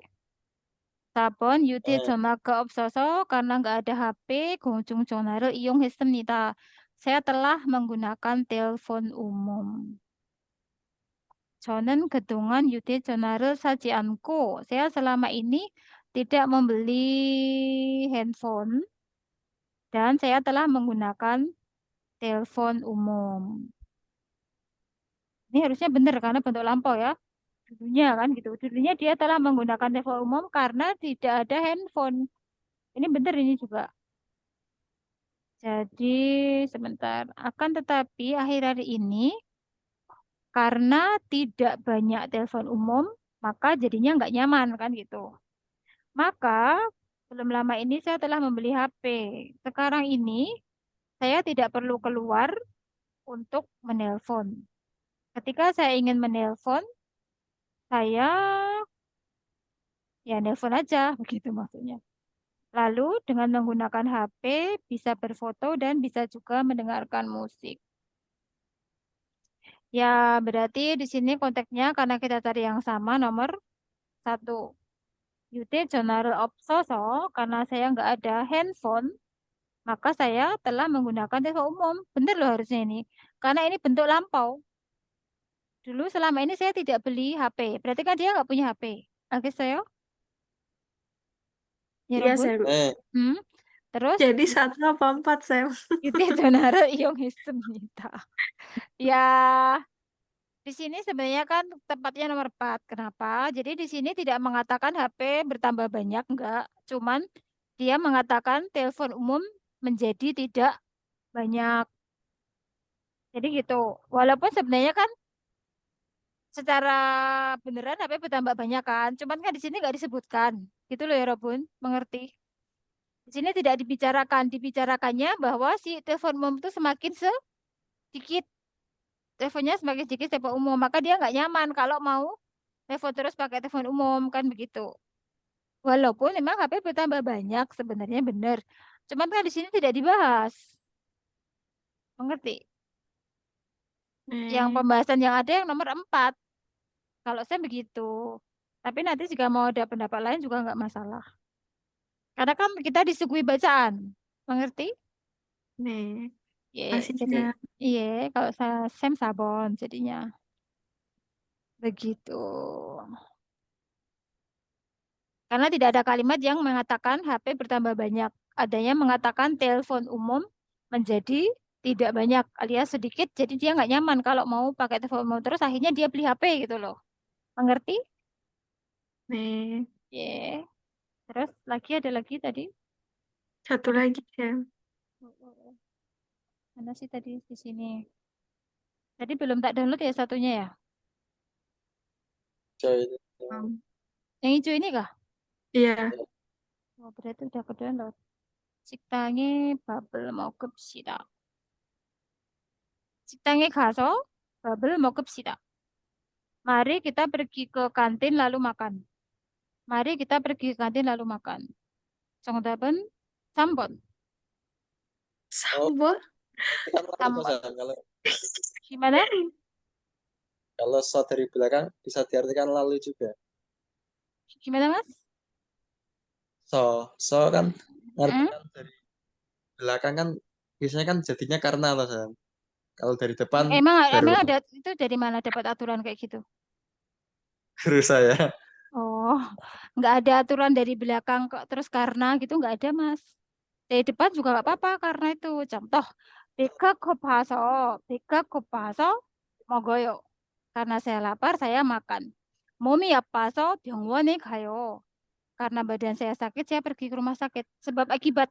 4번, 휴대전화가 없어서 karena enggak ada HP, 공중전화를 이용했습니다. Saya telah menggunakan telepon umum. 저는 그동안 휴대전화를 사지 않고, saya selama ini tidak membeli handphone dan saya telah menggunakan telepon umum. Ini harusnya benar karena bentuk lampau ya. Dulunya kan gitu. Dulunya dia telah menggunakan telepon umum karena tidak ada handphone. Ini benar ini juga. Jadi sebentar. Akan tetapi akhir-akhir ini karena tidak banyak telepon umum, maka jadinya nggak nyaman kan gitu. Maka belum lama ini saya telah membeli HP. Sekarang ini saya tidak perlu keluar untuk menelpon. Ketika saya ingin menelpon, saya ya nelpon aja, begitu maksudnya. Lalu dengan menggunakan HP bisa berfoto dan bisa juga mendengarkan musik. Ya, berarti di sini konteksnya karena kita cari yang sama nomor 1. 휴대전화를 없어서 karena saya nggak ada handphone, maka saya telah menggunakan telepon umum. Benar loh harusnya ini. Karena ini bentuk lampau. Dulu selama ini saya tidak beli HP. Berarti kan dia nggak punya HP. Oke, saya? Iya, 여러분? Sam. Terus Jadi 1 apa 4, Sam? 휴대전화를 이용했습니다. Ya, di sini sebenarnya kan tempatnya nomor 4. Kenapa? Jadi di sini tidak mengatakan HP bertambah banyak, enggak. Cuman dia mengatakan telepon umum menjadi tidak banyak. Jadi gitu. Walaupun sebenarnya kan secara beneran HP bertambah banyak kan. Cuman kan di sini nggak disebutkan. Gitu loh ya Robun. Mengerti? Di sini tidak dibicarakan. Dibicarakannya bahwa si telepon umum itu semakin sedikit. Teleponnya semakin sedikit telepon umum. Maka dia nggak nyaman kalau mau telepon terus pakai telepon umum. Kan begitu. Walaupun memang HP bertambah banyak sebenarnya benar. Cuman kan di sini tidak dibahas. Mengerti? Yang pembahasan yang ada yang nomor 4. Kalau saya begitu. Tapi nanti jika mau ada pendapat lain juga nggak masalah. Karena kan kita disuguhi bacaan. Mengerti? 네. Jadi iya, kalau saya Sam Sabon jadinya. Begitu. Karena tidak ada kalimat yang mengatakan HP bertambah banyak. Adanya mengatakan telepon umum menjadi tidak banyak alias sedikit. Jadi dia nggak nyaman kalau mau pakai telepon umum terus akhirnya dia beli HP gitu loh. Mengerti? 네. Iya. Terus ada lagi tadi. satu lagi, Sam. Mana sih tadi di sini? Tadi belum tak download ya satunya ya? Yang hijau ini kah? Iya. Oh, berarti udah ke download. 식당에 밥을 먹읍시다. 식당에 가서 밥을 먹읍시다. Mari kita pergi ke kantin lalu makan. Mari kita pergi ke kantin lalu makan. 정답은 3번. 3번? Kalau Gimana? kalau so dari belakang bisa diartikan lalu juga. Gimana, Mas? So kan artikan dari belakang kan biasanya kan jadinya karena loh, Sam. Kalau dari depan Emang baru ada itu dari mana dapat aturan kayak gitu? guru saya. Oh, nggak ada aturan dari belakang kok terus karena gitu nggak ada, Mas. Dari depan juga nggak apa-apa karena itu. Contoh, 배가 고파서 먹어요. Karena saya lapar, saya makan. 몸이 아파서 병원에 가요. Karena badan saya sakit, saya pergi ke rumah sakit. Sebab akibat.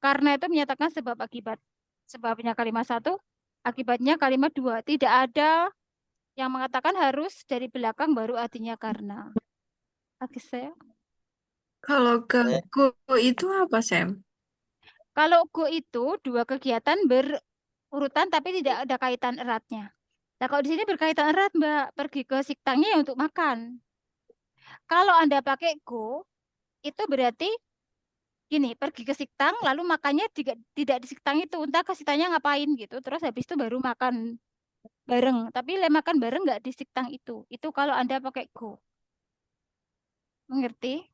Karena itu menyatakan sebab akibat. Sebabnya kalimat 1, akibatnya kalimat 2. Tidak ada yang mengatakan harus dari belakang baru artinya karena. Oke, saya. Kalau go itu apa, Sam? Kalau go itu 2 kegiatan berurutan tapi tidak ada kaitan eratnya. Nah, kalau di sini berkaitan erat, Mbak. Pergi ke siktangnya ya untuk makan. Kalau Anda pakai go, itu berarti gini, pergi ke siktang, lalu makannya tidak di siktang itu. Entah ke siktangnya ngapain gitu. Terus habis itu baru makan bareng. Tapi makan bareng nggak di siktang itu. Itu kalau Anda pakai go. Mengerti?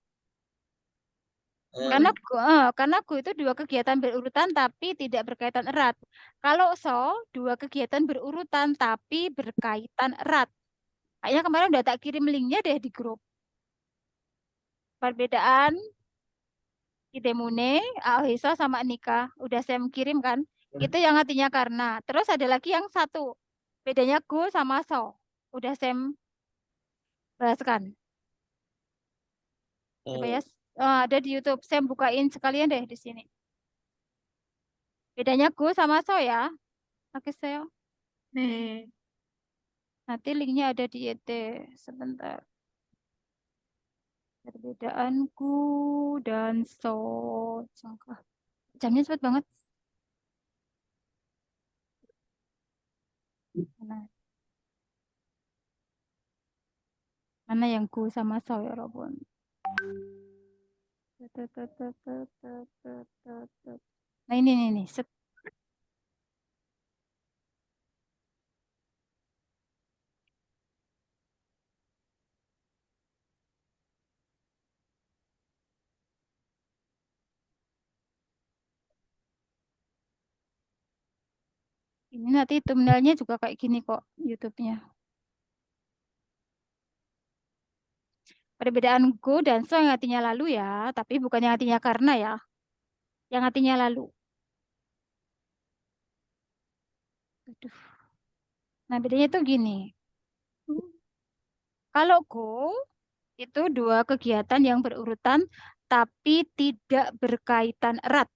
Karena go itu 2 kegiatan berurutan tapi tidak berkaitan erat. Kalau so 2 kegiatan berurutan tapi berkaitan erat. Kayaknya kemarin udah tak kirim linknya deh di grup. Perbedaan Kitemune, Aohiso sama Nika. Udah saya kirim kan? Itu yang artinya karena. Terus ada lagi yang satu. Bedanya go sama so. Udah saya bahaskan. Coba ya. Ada di YouTube. Saya bukain sekalian deh di sini. Bedanya go sama so ya. Oke, saya. Nanti linknya ada di YT. Sebentar. Perbedaan go dan so. Jamnya cepet banget. Mana yang go sama so ya, Robon? Nah ini. Ini nanti thumbnailnya juga kayak gini kok YouTube-nya. Perbedaan go dan so yang artinya lalu ya, tapi bukan yang artinya karena ya. Yang artinya lalu. Aduh. Nah, bedanya tuh gini. Kalau go itu 2 kegiatan yang berurutan tapi tidak berkaitan erat.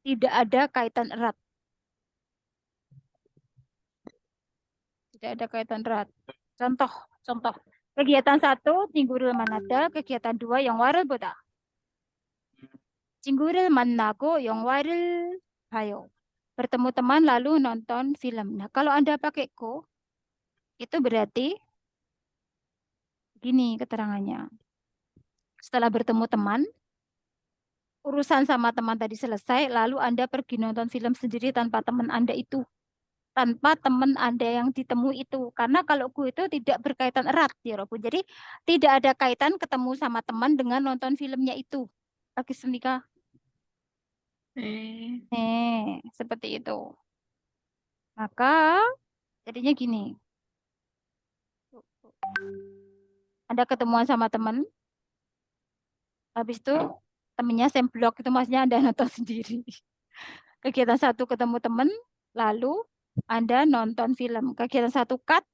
Tidak ada kaitan erat. Tidak ada kaitan erat. Contoh. Kegiatan 1, 친구를 만났다. Kegiatan 2, 영화를 보다. 친구를 만나고 영화를 봐요. Bertemu teman lalu nonton film. Nah, kalau Anda pakai go, itu berarti gini keterangannya. Setelah bertemu teman, urusan sama teman tadi selesai, lalu Anda pergi nonton film sendiri tanpa teman Anda itu. tanpa teman Anda yang ditemui itu. Karena kalau go itu tidak berkaitan erat, ya Robun. Jadi tidak ada kaitan ketemu sama teman dengan nonton filmnya itu. Lagi Semika. Seperti itu. Maka jadinya gini. Anda ketemuan sama teman, habis itu temennya semblok, itu maksudnya Anda nonton sendiri. Kegiatan satu ketemu teman, lalu Anda nonton film. Kegiatan satu cut,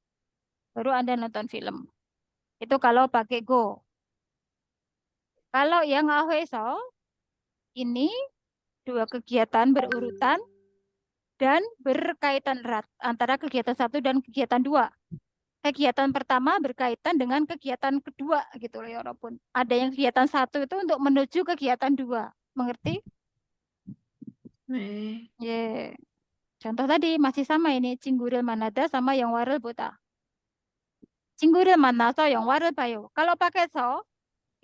baru Anda nonton film. Itu kalau pakai Go. Kalau yang AHWSO, ini dua kegiatan berurutan dan berkaitan erat antara kegiatan satu dan kegiatan dua. Kegiatan pertama berkaitan dengan kegiatan kedua gitu loh ya walaupun ada yang kegiatan satu itu untuk menuju kegiatan dua. Mengerti? Yeah. Contoh tadi masih sama ini Cingguril Manada sama yang Warel Buta. Cingguril Manaso yang Warel Bayo. Kalau pakai so,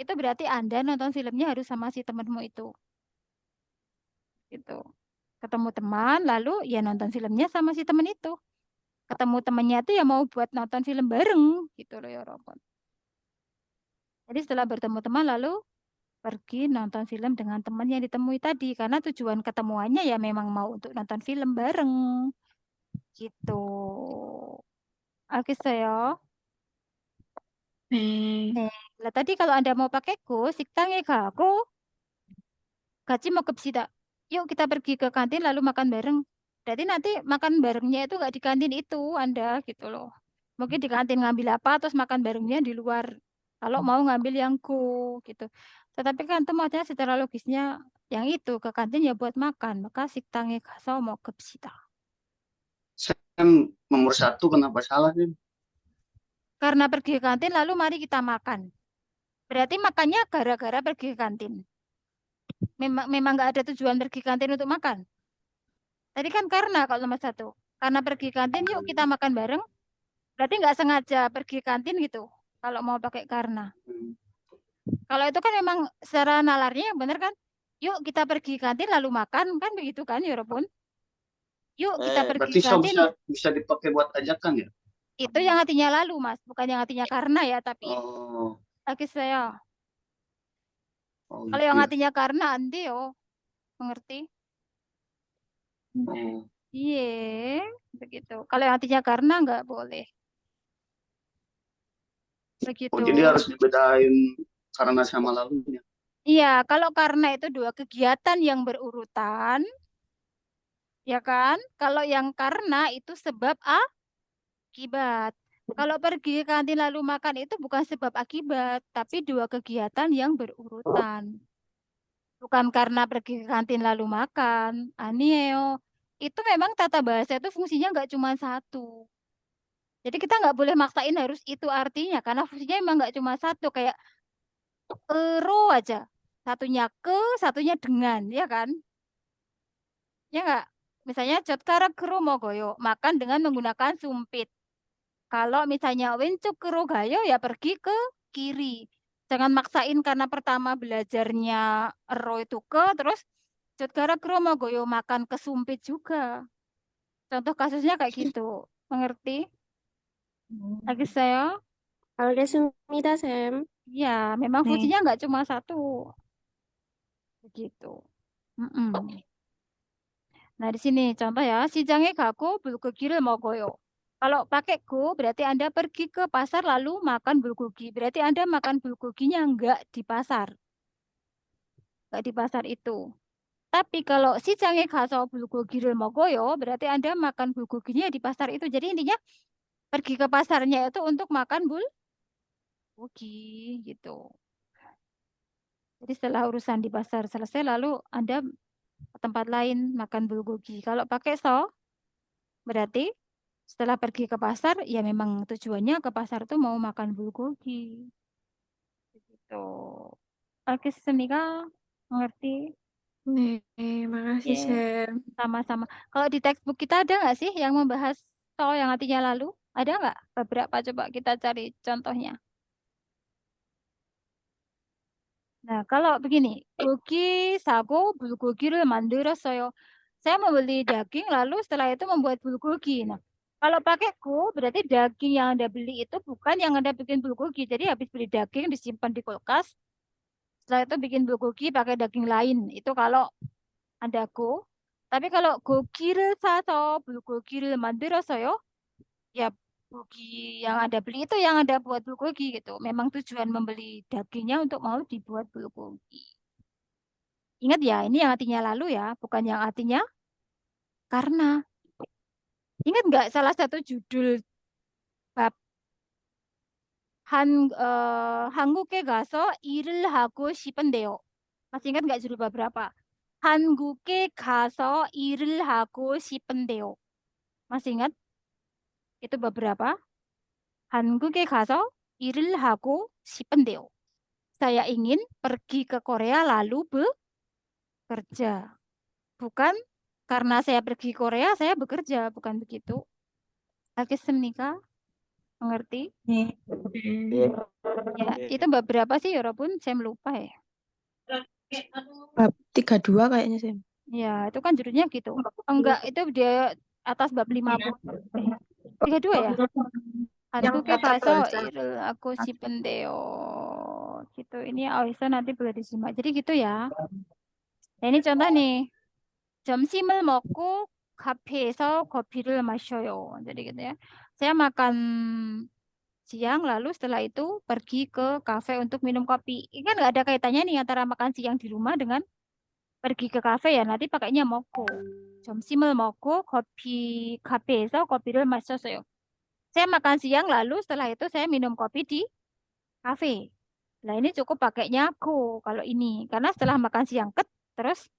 itu berarti Anda nonton filmnya harus sama si temanmu itu. Gitu. Ketemu teman, lalu ya nonton filmnya sama si teman itu. Ketemu temannya itu ya mau buat nonton film bareng gitu loh ya Robon. Jadi setelah bertemu teman lalu pergi nonton film dengan teman yang ditemui tadi karena tujuan ketemuannya ya memang mau untuk nonton film bareng gitu. Oke saya. Lah tadi kalau Anda mau pakai go, 식당에 가고 같이 먹읍시다. Yuk kita pergi ke kantin lalu makan bareng. Berarti nanti makan barengnya itu nggak di kantin itu Anda gitu loh. Mungkin di kantin ngambil apa terus makan barengnya di luar. Kalau mau ngambil yang go gitu. Tetapi kan itu maksudnya secara logisnya yang itu ke kantin ya buat makan. Maka 식당에 가서 먹읍시다. Sam, nomor 1 kenapa salah sih? Karena pergi ke kantin lalu mari kita makan. Berarti makannya gara-gara pergi ke kantin. Memang nggak ada tujuan pergi ke kantin untuk makan. Tadi kan karena kalau nomor 1. Karena pergi ke kantin yuk kita makan bareng. Berarti nggak sengaja pergi ke kantin gitu. Kalau mau pakai karena. Kalau itu kan memang secara nalarnya yang benar kan. Yuk kita pergi ke kantin lalu makan. Kan begitu kan ya Robun? Yuk kita pergi Berarti ke kantin. bisa dipakai buat ajakan ya? Itu yang artinya lalu Mas. Bukan yang artinya karena ya. Tapi lagi saya. Kalau yang artinya karena Andi yo. Mengerti? Iya, begitu. Kalau yang artinya karena nggak boleh. Begitu. Jadi harus dibedain karena sama lalunya. Iya, kalau karena itu dua kegiatan yang berurutan, ya kan? Kalau yang karena itu sebab akibat. Kalau pergi ke kantin lalu makan itu bukan sebab akibat, tapi dua kegiatan yang berurutan. Bukan karena pergi ke kantin lalu makan. Anio. Itu memang tata bahasa itu fungsinya nggak cuma satu. Jadi kita nggak boleh maksain harus itu artinya. Karena fungsinya memang nggak cuma satu. Kayak ero aja. Satunya ke, satunya dengan. Ya kan? Ya nggak? Misalnya jotkara kero mogoyo. Makan dengan menggunakan sumpit. Kalau misalnya wencuk kero gayo ya pergi ke kiri. Jangan maksain karena pertama belajarnya ero itu ke. Terus jotkara kero mogoyo makan ke sumpit juga. Contoh kasusnya kayak gitu. Mengerti? Lagi saya? 알겠습니다, Sam. Ya, memang fungsinya nggak cuma satu. Begitu. Nah, di sini contoh ya. 시장에 가고 bulgogi를 먹어요. Kalau pakai go, berarti Anda pergi ke pasar lalu makan bulgogi. Berarti Anda makan bulgoginya nggak di pasar. Nggak di pasar itu. Tapi kalau 시장에 가서 bulgogi를 먹어요, berarti Anda makan bulgoginya di pasar itu. Jadi intinya pergi ke pasarnya itu untuk makan bulgogi gitu. Jadi setelah urusan di pasar selesai, lalu Anda ke tempat lain makan bulgogi. Kalau pakai so, berarti setelah pergi ke pasar, ya memang tujuannya ke pasar tuh mau makan bulgogi. Begitu. Oke, Semika, mengerti? makasih, Sam. Sama-sama. Kalau di textbook kita ada nggak sih yang membahas so yang artinya lalu? Ada nggak? Beberapa coba kita cari contohnya. Nah, kalau begini, 고기 사고 bulgogi를 만들었어요. Saya membeli daging lalu setelah itu membuat bulgogi. Nah, kalau pakai go berarti daging yang Anda beli itu bukan yang Anda bikin bulgogi. Jadi habis beli daging disimpan di kulkas, setelah itu bikin bulgogi pakai daging lain. Itu kalau Anda go. Tapi kalau go기를 사서 bulgogi를 만들어서요, ya bulgogi yang Anda beli itu yang Anda buat bulgogi gitu. Memang tujuan membeli dagingnya untuk mau dibuat bulgogi. Ingat ya, ini yang artinya lalu ya, bukan yang artinya karena. Ingat nggak salah satu judul bab 한국에 가서 일을 하고 싶은데요. Masih ingat nggak judul bab berapa? 한국에 가서 일을 하고 싶은데요. Masih ingat? Itu bab berapa? 한국에 가서 일을 하고 싶은데요. Saya ingin pergi ke Korea lalu bekerja. Bukan karena saya pergi Korea, saya bekerja. Bukan begitu. 알겠습니까? Mengerti? Ya, itu bab berapa sih, Yorobun? Saya lupa ya. Bab 32 kayaknya sih. Ya, itu kan judulnya gitu. Enggak, itu dia atas bab 50. 32 ya? 한국에 가서 일을 하고 싶은데요. Gitu. Ini Aisa nanti boleh disimak. Jadi gitu ya. Nah, ini contoh nih. 점심을 먹고 카페에서 커피를 마셔요. Jadi gitu ya. Saya makan siang lalu setelah itu pergi ke kafe untuk minum kopi. Ini kan nggak ada kaitannya nih antara makan siang di rumah dengan pergi ke kafe ya. Nanti pakainya 먹고. 점심을 먹고 카페에서 커피를 마셨어요. Saya makan siang lalu setelah itu saya minum kopi di kafe. Nah ini cukup pakainya go kalau ini. Karena setelah makan siang terus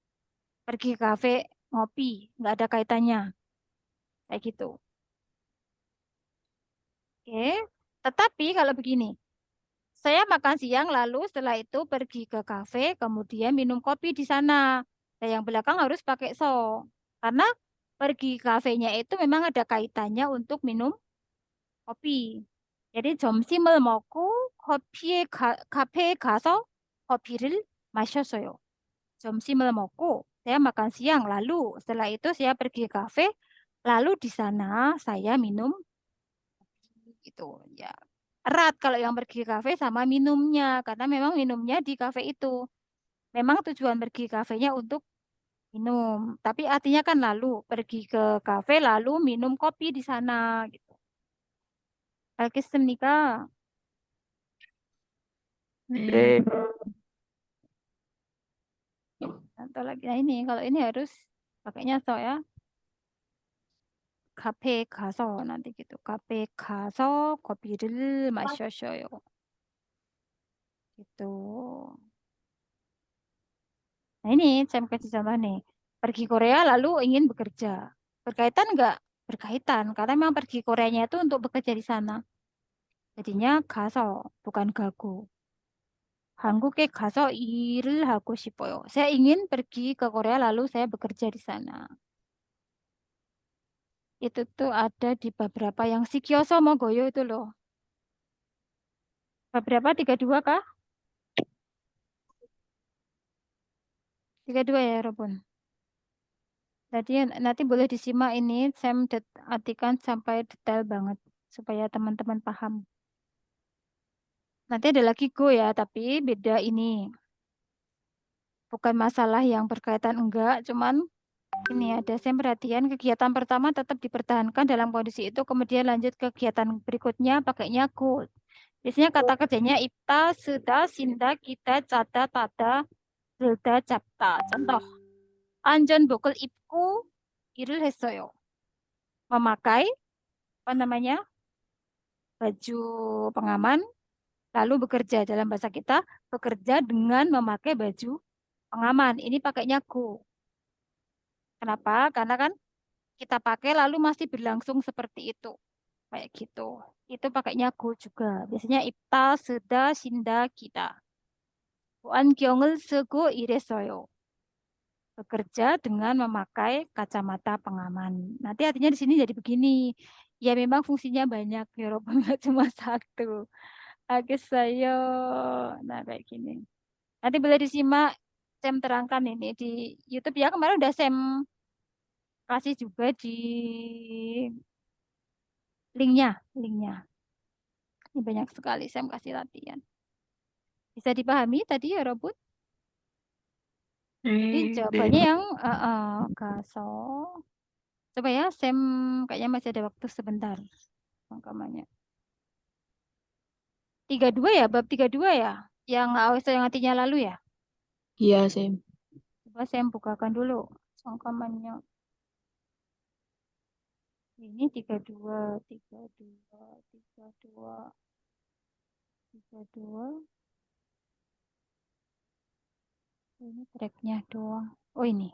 pergi ke kafe ngopi. Nggak ada kaitannya. Kayak gitu. Oke. Tetapi kalau begini. Saya makan siang lalu setelah itu pergi ke kafe, kemudian minum kopi di sana. Dan yang belakang harus pakai so. Karena pergi ke kafenya itu memang ada kaitannya untuk minum kopi. Jadi 점심을 먹고 카페에 가서 커피를 마셨어요. 점심을 먹고 saya makan siang lalu setelah itu saya pergi ke kafe lalu di sana saya minum gitu ya. Erat kalau yang pergi ke kafe sama minumnya karena memang minumnya di kafe itu. Memang tujuan pergi ke kafenya untuk minum, tapi artinya kan lalu pergi ke kafe lalu minum kopi di sana gitu. 알겠습니까? 네. Atau lagi, nah ini kalau ini harus pakainya so ya. 카페에 가서 nanti gitu. 카페에 가서 커피를 마셨어요. Gitu. Nah ini saya kasih contoh nih. Pergi Korea lalu ingin bekerja. Berkaitan enggak? Berkaitan. Karena memang pergi Koreanya itu untuk bekerja di sana. Jadinya 가서 bukan 가고. 한국에 가서 일을 하고 싶어요. Saya ingin pergi ke Korea lalu saya bekerja di sana. Itu tuh ada di beberapa yang Sikyoso Mogoyo itu loh. Beberapa 32 kah? 32 ya, Robun. Jadi nanti boleh disimak ini, saya artikan sampai detail banget supaya teman-teman paham. Nanti ada lagi go ya, tapi beda ini. Bukan masalah yang berkaitan enggak, cuman ini ada saya perhatian kegiatan pertama tetap dipertahankan dalam kondisi itu, kemudian lanjut ke kegiatan berikutnya pakainya go. Biasanya kata kerjanya ipta, seda, sinda, kita, cada, tada, 들다, 잡다. contoh. 안전복을 입고 일을 했어요. Memakai apa namanya? Baju pengaman lalu bekerja. Dalam bahasa kita bekerja dengan memakai baju pengaman. Ini pakainya go. Kenapa? Karena kan kita pakai lalu masih berlangsung seperti itu. Kayak gitu. Itu pakainya go juga. Biasanya ipta, seda, sinda, kita. 안경을 쓰고 일했어요. Bekerja dengan memakai kacamata pengaman. Nanti artinya di sini jadi begini. Ya memang fungsinya banyak, ya walaupun nggak cuma satu. saya. Nah kayak gini. Nanti boleh disimak, Sam terangkan ini di YouTube ya. Kemarin udah Sam Kasih juga di linknya. Ini banyak sekali saya kasih latihan. Bisa dipahami tadi ya, Robot? Jadi jawabannya yang kaso. Coba ya, Sam kayaknya masih ada waktu sebentar. Rekamannya. 32 ya, bab 32 ya? Yang yang artinya lalu ya? Iya, Sam. Coba saya bukakan dulu rekamannya. Ini 32. Ini tracknya doang. Oh ini.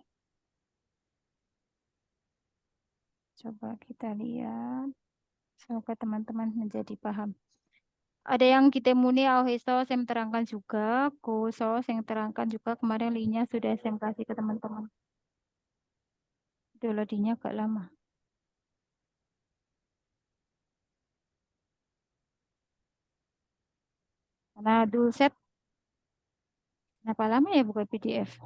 Coba kita lihat. Semoga teman-teman menjadi paham. Ada yang kita muni auhiso saya terangkan juga. Kuso saya terangkan juga. Kemarin linknya sudah saya kasih ke teman-teman. Downloadingnya agak lama. Karena dulu set. Kenapa lama ya buka PDF?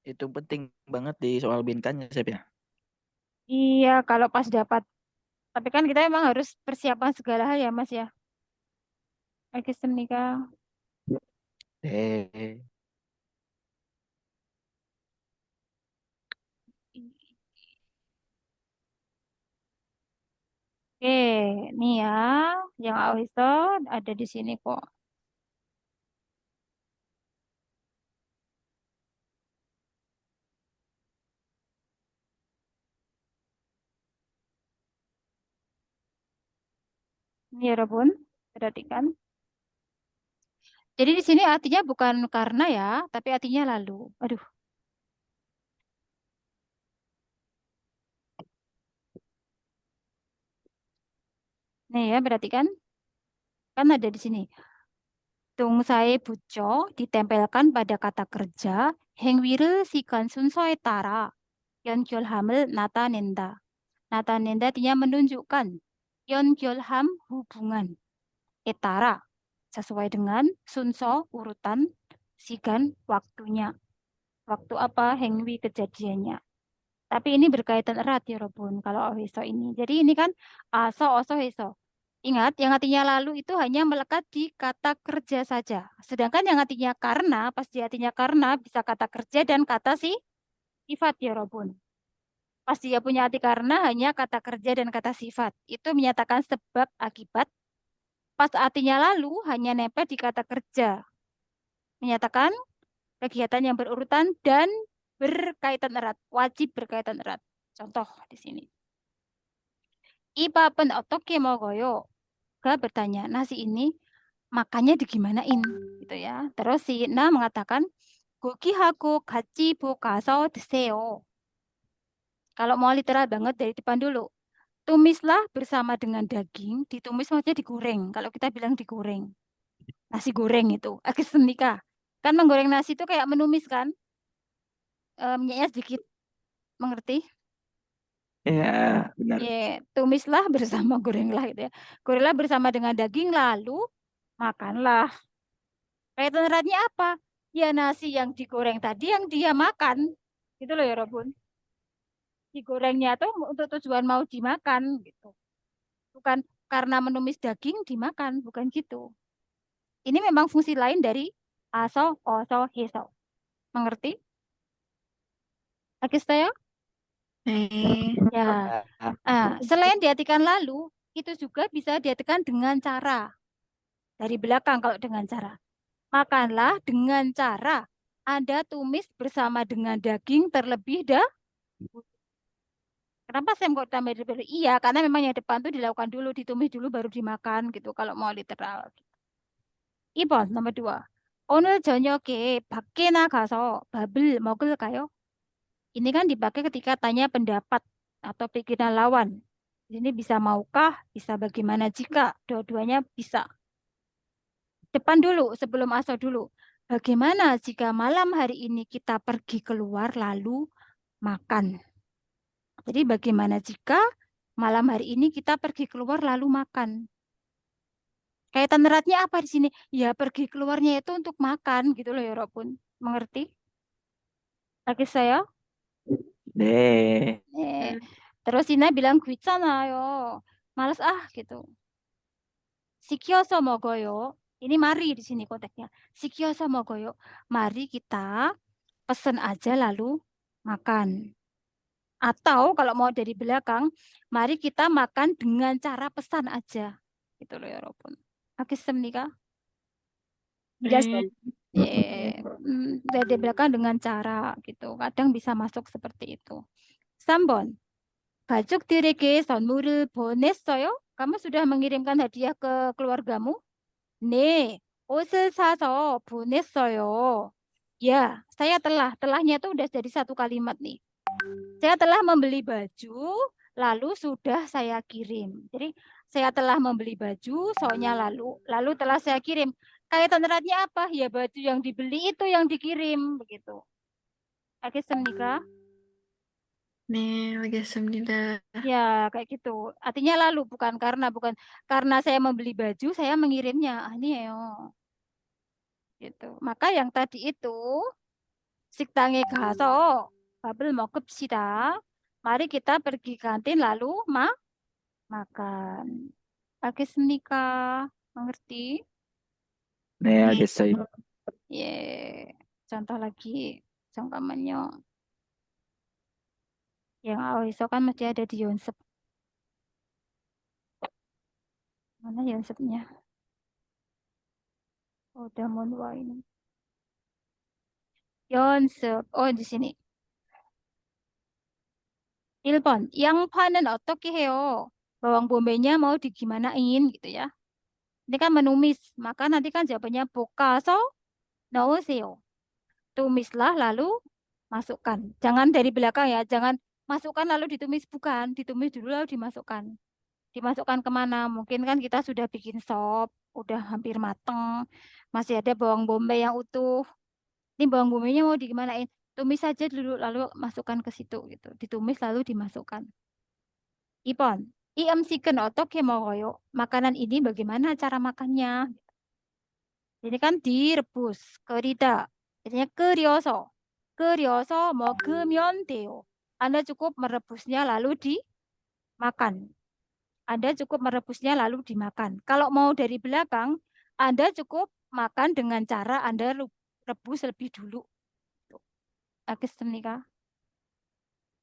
Itu penting banget di soal binkannya, Sep ya. Iya, kalau pas dapat. Tapi kan kita memang harus persiapan segala hal ya, Mas ya. Oke, nikah. Oke, nih ya, yang auhiso ada di sini kok. Ini ya, Robun, perhatikan. Jadi di sini artinya bukan karena ya, tapi artinya lalu. Aduh. Nih ya, perhatikan. Kan ada di sini. Tungsae buco ditempelkan pada kata kerja hengwiru sikan sunsoe tara yon gyolham을 나타낸다. Natanenda artinya menunjukkan. Yon gyolham hubungan. Etara sesuai dengan sunso urutan sigan waktunya. Waktu apa hengwi kejadiannya. Tapi ini berkaitan erat ya Robun kalau auhiso ini. Jadi ini kan aso oso hiso. Ingat yang artinya lalu itu hanya melekat di kata kerja saja. Sedangkan yang artinya karena, pasti artinya karena bisa kata kerja dan kata sifat ya Robun. Pas dia punya arti karena hanya kata kerja dan kata sifat. Itu menyatakan sebab akibat. Pas artinya lalu hanya nempel di kata kerja. Menyatakan kegiatan yang berurutan dan berkaitan erat. Wajib berkaitan erat. Contoh di sini. Ipapen otoke mogoyo. Ga bertanya, nasi ini makannya digimanain gitu ya. Terus si Na mengatakan, gokihaku kachi bokaso deseo. Kalau mau literal banget dari depan dulu. Tumislah bersama dengan daging, ditumis maksudnya digoreng. Kalau kita bilang digoreng. Nasi goreng itu, agak senika. Kan menggoreng nasi itu kayak menumis kan? Minyaknya sedikit. Mengerti? Iya, benar. Ya, tumislah bersama gorenglah gitu ya. Gorenglah bersama dengan daging lalu makanlah. Kaitan eratnya apa? Ya nasi yang digoreng tadi yang dia makan. Gitu loh ya Robun. Digorengnya tuh untuk tujuan mau dimakan gitu. Bukan karena menumis daging dimakan, bukan gitu. Ini memang fungsi lain dari aso, oso, heso. Mengerti? Oke, saya? Ya. Selain diartikan lalu, itu juga bisa diartikan dengan cara. Dari belakang kalau dengan cara. Makanlah dengan cara Anda tumis bersama dengan daging terlebih dahulu. Kenapa saya kok tambah dulu? Iya, karena memang yang depan tuh dilakukan dulu, ditumis dulu baru dimakan gitu kalau mau literal. 2번 nomor 2. 오늘 저녁에 밖에 나가서 밥을 먹을까요? Ini kan dipakai ketika tanya pendapat atau pikiran lawan. Ini bisa maukah, bisa bagaimana jika, dua-duanya bisa. Depan dulu, sebelum aso dulu. Bagaimana jika malam hari ini kita pergi keluar lalu makan? Jadi bagaimana jika malam hari ini kita pergi keluar lalu makan? Kaitan eratnya apa di sini? Ya pergi keluarnya itu untuk makan gitu loh ya Robun. Mengerti? 알겠어요? 네. 네. Terus Ina bilang 귀찮아요. Males gitu. 시켜서 먹어요. Ini mari di sini konteksnya. 시켜서 먹어요. Mari kita pesen aja lalu makan. Atau kalau mau dari belakang, mari kita makan dengan cara pesan aja. Gitu loh ya, 여러분. 알겠습니까? Iya, Sam. Dari belakang dengan cara gitu. Kadang bisa masuk seperti itu. 3번. 가족들에게 선물을 보냈어요? Kamu sudah mengirimkan hadiah ke keluargamu? 네, 옷을 사서 보냈어요. Ya, saya telah. Telahnya itu udah jadi satu kalimat nih. Saya telah membeli baju, lalu sudah saya kirim. Jadi, saya telah membeli baju, soalnya lalu telah saya kirim. Kaitan eratnya apa? Ya, baju yang dibeli itu yang dikirim, begitu. 알겠습니까? 네, 알겠습니다. Ya, kayak gitu. Artinya lalu, bukan karena saya membeli baju, saya mengirimnya. Ini ya. Gitu. Maka yang tadi itu 식당에 가서 밥을 먹읍시다. Mari kita pergi kantin lalu makan. 알겠습니까? Mengerti? 네, 알겠어요. 예. Contoh lagi. 잠깐만요. Yang awal kan masih ada di Yonsep. Mana Yonsepnya? Oh, udah mau dua ini. Yonsep. Oh, di sini. 1번. 양파는 어떻게 해요? Bawang bombaynya mau digimanain gitu ya. Ini kan menumis, maka nanti kan jawabannya 볶아서 넣으세요. Tumislah lalu masukkan. Jangan dari belakang ya, jangan masukkan lalu ditumis, bukan. Ditumis dulu lalu dimasukkan. Dimasukkan kemana? Mungkin kan kita sudah bikin sop, udah hampir mateng, masih ada bawang bombay yang utuh. Ini bawang bombaynya mau digimanain? Tumis saja dulu lalu masukkan ke situ gitu. Ditumis lalu dimasukkan. 2번. 이 음식은 어떻게 먹어요? Makanan ini bagaimana cara makannya? Ini kan direbus, 끓이다. Jadinya 끓여서 먹으면 돼요. Anda cukup merebusnya lalu dimakan. Anda cukup merebusnya lalu dimakan. Kalau mau dari belakang, Anda cukup makan dengan cara Anda rebus lebih dulu. 알겠습니까?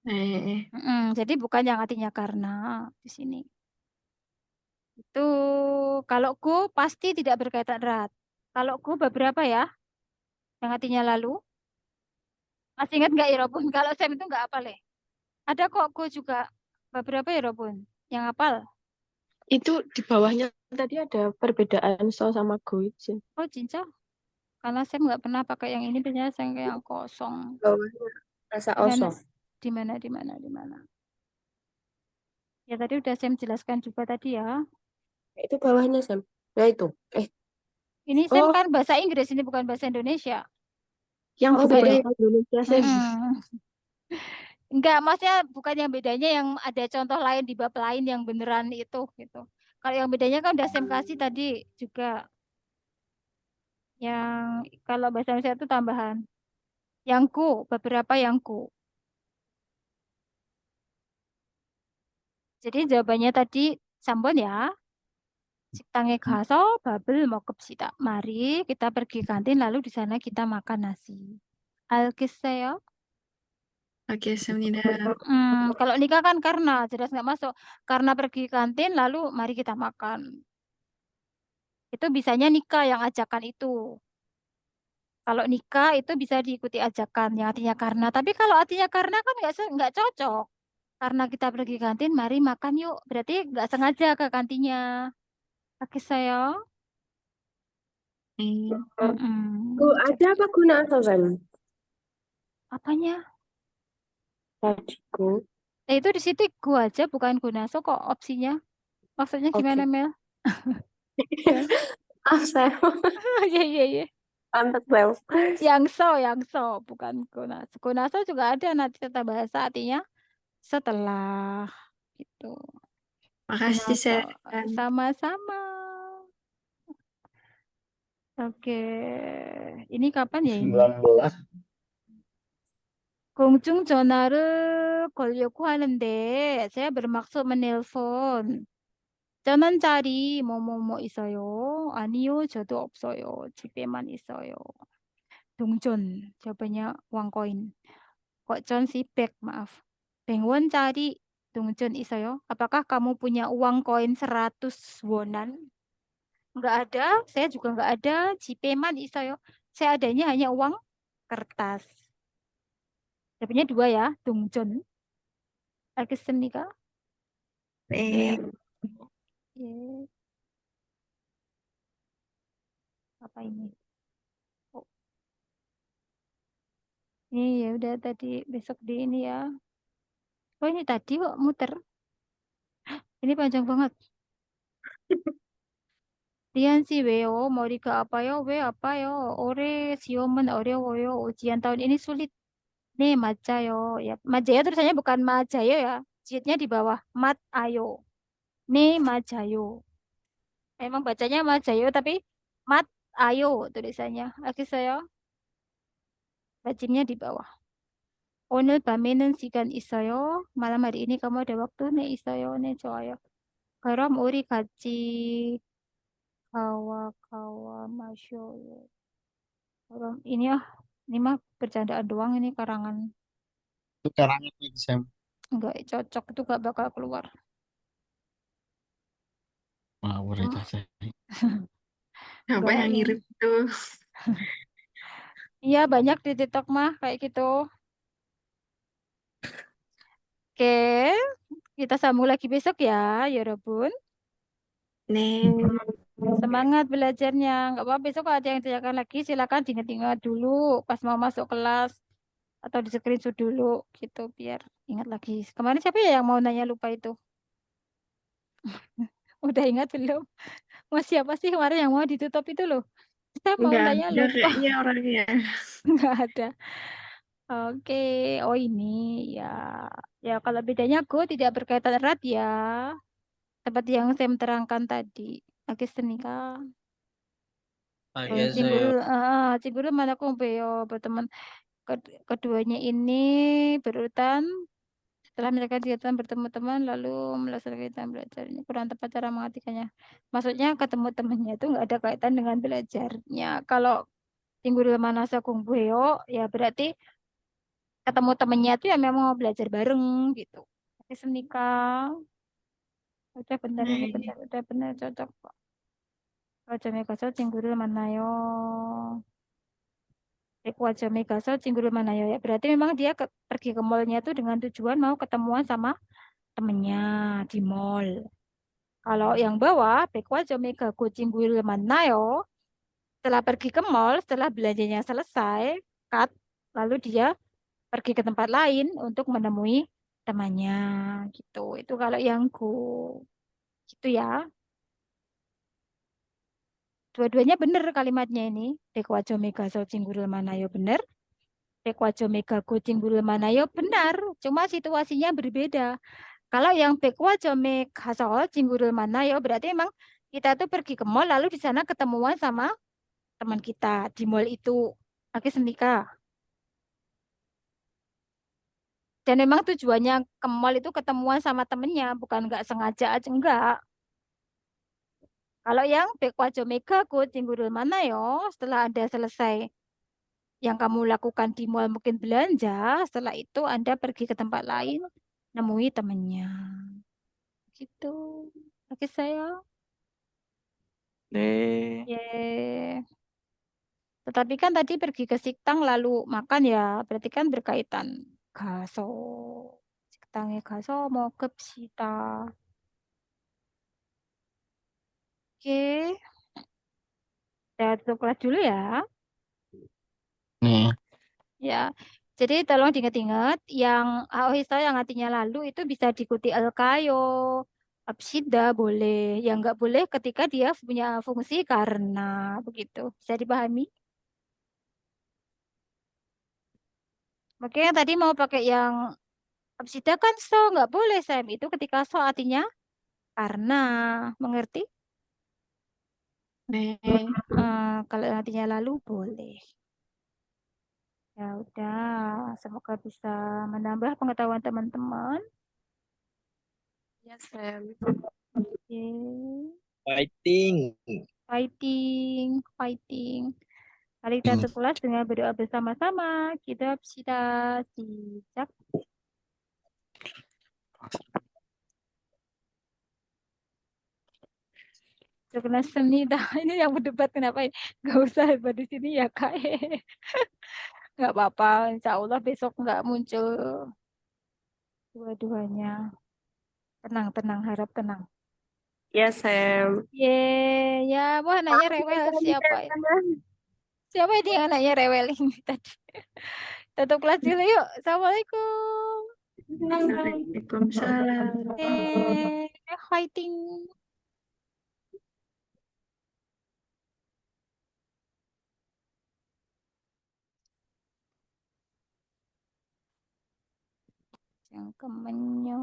네. Jadi bukan yang artinya karena di sini. Itu kalau go pasti tidak berkaitan erat. Kalau go beberapa ya, yang artinya lalu. Masih ingat nggak ya Robun? Kalau Sam itu nggak hafal ya. Ada kok go juga beberapa ya Robun yang hafal. Itu di bawahnya tadi ada perbedaan so sama go itu. Oh cinca. Karena Sam nggak pernah pakai yang ini, biasanya saya kayak yang kosong. Bawahnya rasa Di mana? oso. Di mana? Ya tadi udah Sam jelaskan juga tadi ya. Itu bawahnya, Sam. Nah itu. Ini Sam Oh, kan bahasa Inggris, ini bukan bahasa Indonesia. yang Maksudnya beda ya. Indonesia, Sam. Enggak, maksudnya bukan yang bedanya, yang ada contoh lain di bab lain yang beneran itu gitu. Kalau yang bedanya kan udah Sam kasih tadi juga. Yang kalau bahasa Indonesia itu tambahan. Yang ku, beberapa yang ku. Jadi jawabannya tadi Sambon ya. 식당에 가서 밥을 먹읍시다. Mari kita pergi kantin lalu di sana kita makan nasi. 알겠어요? 알겠습니다. Kalau nikah kan karena jelas nggak masuk. Karena pergi kantin lalu mari kita makan. Itu bisanya nikah yang ajakan itu. Kalau nikah itu bisa diikuti ajakan yang artinya karena. Tapi kalau artinya karena kan nggak cocok. Karena kita pergi kantin, mari makan yuk. Berarti nggak sengaja ke kantinnya. 알겠어요? Go aja apa guna atau, Sam? Apanya? Tadi go. Itu di situ gua aja bukan gunaso kok opsinya. Maksudnya gimana Mel? Sam. Iya. Pantas, Sam. Yang so bukan gunaso. Gunaso juga ada nanti tata bahasa artinya setelah gitu. Makasih, Sam. Sama-sama. Oke. Ini kapan ya ini? 19. 공중 전화를 걸려고 하는데 제가 bermaksud menelpon. 전원자리 뭐뭐뭐 있어요? 아니요, 저도 없어요. 집에만 있어요. 동전, jawabannya uang koin. Kok John sih bag, maaf. Bengwon-cari 동전 있어요? Apakah kamu punya uang koin 100 wonan? Enggak ada, saya juga enggak ada. Jipeman 있어요? Saya adanya hanya uang kertas. Jawabannya 2 ya, 동전. 알겠습니까? 네. 예. Apa ini? Oh, ini ya udah tadi, besok di ini ya. Oh, ini tadi kok muter. Ini panjang banget. Rian sih 왜요? 머리가 아파요? 왜 아파요? 올해 시험은 어려워요. ujian tahun ini sulit. 네, 맞아요. Ya, 맞아요 tulisannya bukan 맞아요 ya. Jitnya di bawah. 맞아요. 네, 맞아요. Emang bacanya 맞아요 tapi 맞아요 tulisannya. 알겠어요? Bacimnya di bawah. 오늘 밤에는 시간 있어요? malam hari ini kamu ada waktu? 네, 있어요. 네, 좋아요. 그럼 우리 같이 kawa masyolo. Kram ini ini mah bercandaan doang, ini karangan. Itu karangan itu Sam. Enggak cocok, itu gak bakal keluar. Ngawur itu Sam. Siapa yang ngirim itu? Iya, banyak di TikTok mah kayak gitu. Oke, kita sambung lagi besok ya, Yorobun. 네. Semangat belajarnya. Nggak apa-apa, besok kalau ada yang ditanyakan lagi, silakan diingat-ingat dulu pas mau masuk kelas. Atau di screenshot dulu, gitu, biar ingat lagi. Kemarin siapa ya yang mau nanya lupa itu? Udah ingat belum? Mas siapa sih kemarin yang mau ditutup itu loh? Saya mau Nggak nanya ada lupa. kayaknya orangnya. Nggak ada. Oke, oh ini ya. Ya kalau bedanya go tidak berkaitan erat ya. Seperti yang saya terangkan tadi. Oke, senika. Iya, Ciguru mana kumpeo berteman. Keduanya ini berurutan setelah mereka kegiatan bertemu teman lalu melaksanakan kegiatan belajar. Ini kurang tepat cara mengartikannya. Maksudnya ketemu temannya itu nggak ada kaitan dengan belajarnya. Kalau Tinggurul Manasa Kumbeo ya berarti ketemu temennya itu ya memang mau belajar bareng gitu. Oke, senika. Udah benar ini benar, udah benar cocok kok. Wajah Megaso Tinggurul Manayo. Wajah Megaso Tinggurul Manayo ya. Berarti memang dia pergi ke mallnya itu dengan tujuan mau ketemuan sama temennya di mall. Kalau yang bawah, Wajah Mega Tinggurul Manayo. Setelah pergi ke mall, setelah belanjanya selesai, cut, lalu dia pergi ke tempat lain untuk menemui temannya gitu. Itu kalau yang go gitu ya. Dua-duanya benar kalimatnya ini. Dekwajo mega so cinggurul manayo benar. Dekwajo mega go cinggurul manayo benar. Cuma situasinya berbeda. Kalau yang dekwajo mega so cinggurul manayo berarti memang kita tuh pergi ke mall lalu di sana ketemuan sama teman kita di mall itu. Oke, senika. Dan memang tujuannya ke mall itu ketemuan sama temennya, bukan nggak sengaja aja, enggak. Kalau yang Bekwajo Mega Go Tinggurul Manayo, setelah Anda selesai yang kamu lakukan di mall mungkin belanja, setelah itu Anda pergi ke tempat lain, nemui temennya. Gitu. Oke, saya. Ye. Tetapi kan tadi pergi ke Siktang lalu makan ya, berarti kan berkaitan. Gaso. Siktang에 가서 먹읍시다. Oke. Saya tutup kelas dulu ya. Nih. Ya. Jadi tolong diingat-ingat yang Aohisa yang artinya lalu itu bisa diikuti al-kayo, absida boleh. Yang nggak boleh ketika dia punya fungsi karena begitu. Bisa dipahami? Oke, yang tadi mau pakai yang absida kan so nggak boleh Sam. Itu ketika so artinya karena. Mengerti? 네. Kalau artinya lalu boleh. Ya udah, semoga bisa menambah pengetahuan teman-teman. Ya, Sam. Oke. Fighting. Fighting, fighting. Mari kita tutup kelas dengan berdoa bersama-sama. Kita siap. Karena seni dah. Ini yang berdebat kenapa ya? Gak usah hebat di sini ya kak. Nggak apa-apa. Insya Allah besok nggak muncul dua-duanya. Tenang, tenang, harap tenang. Ya, Sam. Ye, ya, wah anaknya rewel siapa? Siapa ini yang anaknya rewel ini tadi? Tutup kelas dulu yuk. Assalamualaikum. Waalaikumsalam. Fighting. Yang kemenyo.